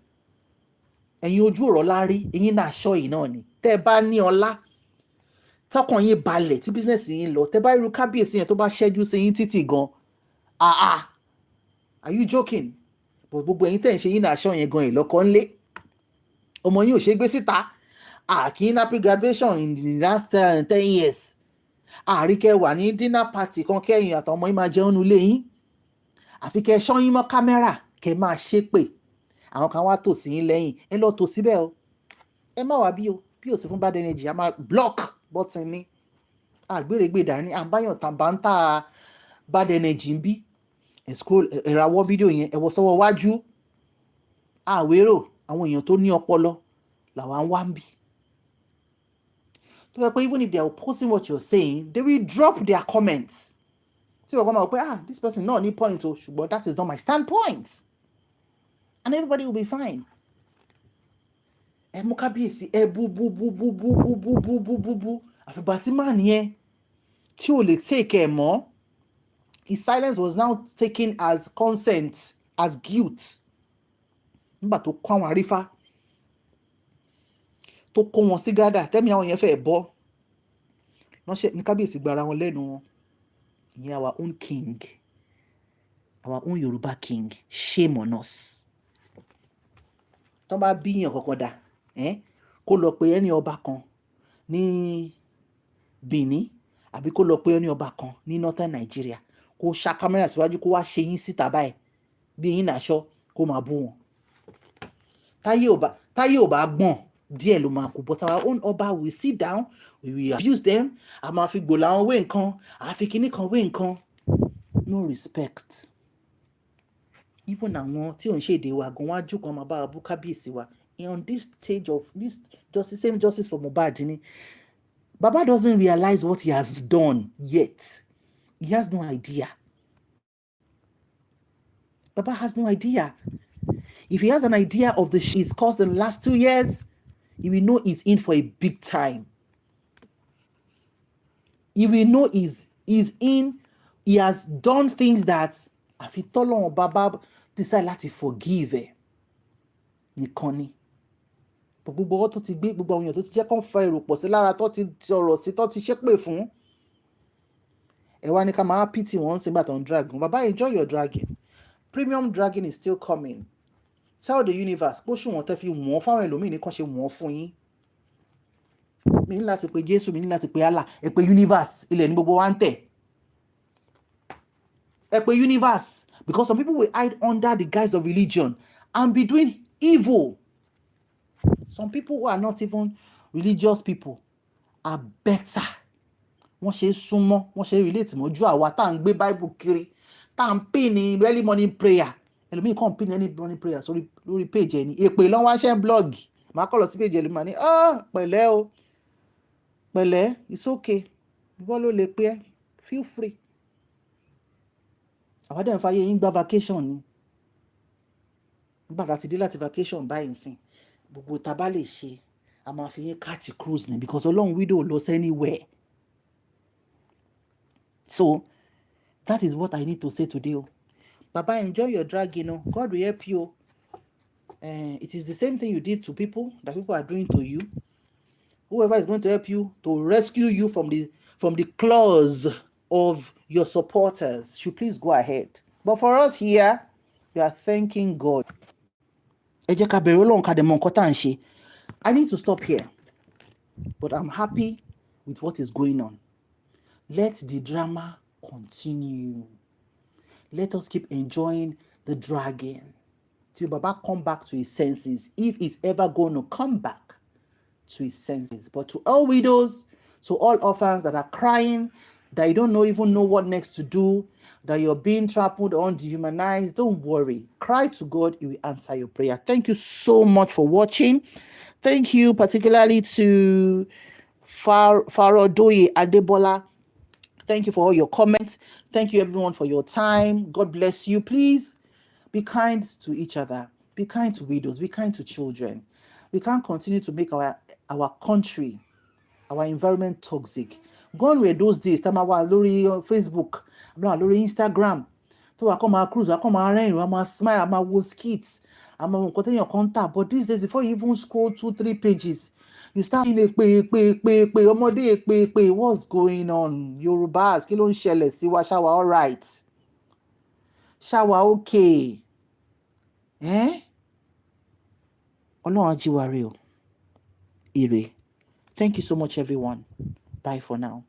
Ẹ̀yin ojú ọ̀rọ̀ lárí, ẹ̀yin náà aṣọ yìí náà ni. Tẹ́ ẹ bá ní ọlá, tọkàn yín balẹ̀ tí business yín lọ, tẹ́ bá irú kábíyèsí yẹn tó bá ṣẹ́jú sí yín títì gan, are you joking? But gbogbo ẹ̀yin tẹ́ ń ṣe yín náà aṣọ yẹn gan ìlọ́kọ ńlé, ọmọ yín ò ṣe gbé síta. Kí n happy graduation in the last 10 years. Àríkẹ́ wà ní dinner party kan kẹ́yìn àtàwọn ọmọ yín máa jẹun nílé yín. Àfi kẹ́ ṣọ́ yín mọ́ kámẹ́rà kẹ́ máa ṣépè. Àwọn kan wá tò sí yín lẹ́yìn, ẹ lọ tò síbẹ̀ o. Ẹ má wá bí o sì fún bad energy, a máa block button ni. Àgbèrègbè dání, àbáyàn tàbáńtà bad energy ń bí. Ẹ scroll, ẹ ra wọ́ fídíò yẹn, ẹ wọ sọ́wọ́ wájú. Àwérò àwọn èèyàn tó ní ọpọlọ làwa ń wá ń bí. So even if they are opposing what you're saying, they will drop their comments. So you're going to this person no need point, but that is not my standpoint. And everybody will be fine. Ẹ mú kábíyèsí, ẹ bú. Àfìgbà tí màá nìyẹn tí ò lè take ẹ̀ mọ́. His silence was now taken as consent, as guilt. Nígbà tó kọ́ àwọn àrífà, tó kó wọn sí gádà, tẹ́mi àwọn yẹn fẹ́ bọ́. Ní kábíyèsí gba ara wọn lẹ́nu wọn. Ìyẹn our own king, our own Yorùbá king, shame on us. Tó bá bíyàn kankan dà, kó lọ pé ẹni ọba kan ní Benin, àbí kó lọ pé ẹni ọba kan ní Northern Nigeria, kó ṣá kámẹ́rà síwájú kó wá ṣe yín síta báyìí bí yín nàṣọ kó máa bú wọn. Táyé ò bá gbọ̀n díẹ̀ ló máa kú, but our own ọba will sit down, we will abuse them, a máa fi gbòòlà wọn wé nǹkan, a fi kinní kan wé nǹkan. No respect. Even àwọn tí ò ń ṣèdè wa gan wá jù kan máa bá wa bú kábíyèsí wa. On this stage of this same justice for Mohbad ni, Baba doesn't realize what he has done yet. He has no idea. Baba has no idea. If he has an idea of the shit he's caused in the last 2 years, he will know he's in for a big time. He will know he's in. He has done things that àfi tọ́lọ́run Baba decide láti forgive nìkan ni. Gbogbo ọwọ́ tó ti gbé, gbogbo àwọn èèyàn tó ti jẹ́ kán fa èrò pọ̀ sí lára, tó ti sọ̀rọ̀ sí, tó ti ṣépè fún. Ẹ wá ní ká máa pity wọ́n sí ìgbà tó ń drag. Baba, enjoy your dragging. Premium dragging is still coming. Tell the universe, bó ṣù wọ́n tẹ́ fi wọ́n fáwọn ẹlòmíì ní kàn ṣe wọ́n fún yín. Mi ní láti pe Jésù, mi ní láti pe Allah, ẹ pe universe, ilẹ̀ ní gbogbo wa ń tẹ̀. Ẹ pe universe, because some people will hide under the guise of religion and be doing evil. Some people who are not even religious people are better. Wọ́n ṣe súnmọ́, wọ́n ṣe relate mọ́jú àwa tá à ń gbé Bible kiri, tá à ń pè ní early morning prayer. Ẹlòmíì kàn pè ní early morning prayer lórí page ẹni. Èpè lọ́wọ́ ṣe ń blog. Màá kọ́ lọ sí page ẹlòmíì ní pẹ̀lẹ́ o. Pẹ̀lẹ́, it's okay. Ìwọ ló lè pé ẹ́, feel free. Àwa dẹ̀ ń fàyè yín gba vacation ni. Nígbà tá a ti dé láti vacation báyìí nsìn, gbogbo tá a bá lè ṣe, a máa fi yín catch cruise ni, because Ọlọ́run widow lọ anywhere. So that is what I need to say today. Baba, enjoy your drag, God will help you. It is the same thing you did to people that people are doing to you. Whoever is going to help you to rescue you from the claws of your supporters should please go ahead. But for us here, we are thanking God. I need to stop here, but I'm happy with what is going on. Let the drama continue. Let us keep enjoying the dragging till Baba come back to his senses, if he's ever going to come back to his senses. But to all widows, to all orphans that are crying, that you don't even know what next to do, that you're being trampled on, dehumanized, don't worry. Cry to God, he will answer your prayer. Thank you so much for watching. Thank you particularly to Farodoye Adebola. Thank you for all your comments. Thank you everyone for your time. God bless you. Please be kind to each other. Be kind to widows. Be kind to children. We can't continue to make our country, our environment toxic. Gone were those days. Time our lórí Facebook, lórí Instagram. So I come cruise, I come rẹ́rìn, I máa smile, I máa wo skits, I máa nǹkan téèyàn kan tà. But these days, before you even scroll 2-3 pages, you start seeing èpè ọmọdé èpè. What's going on? Yorùbás, kí ló ń ṣẹlẹ̀ sí wa? Ṣá wa all right? Ṣá wa okay? Ọlọ́run á jí wa ire. Thank you so much, everyone. Bye for now.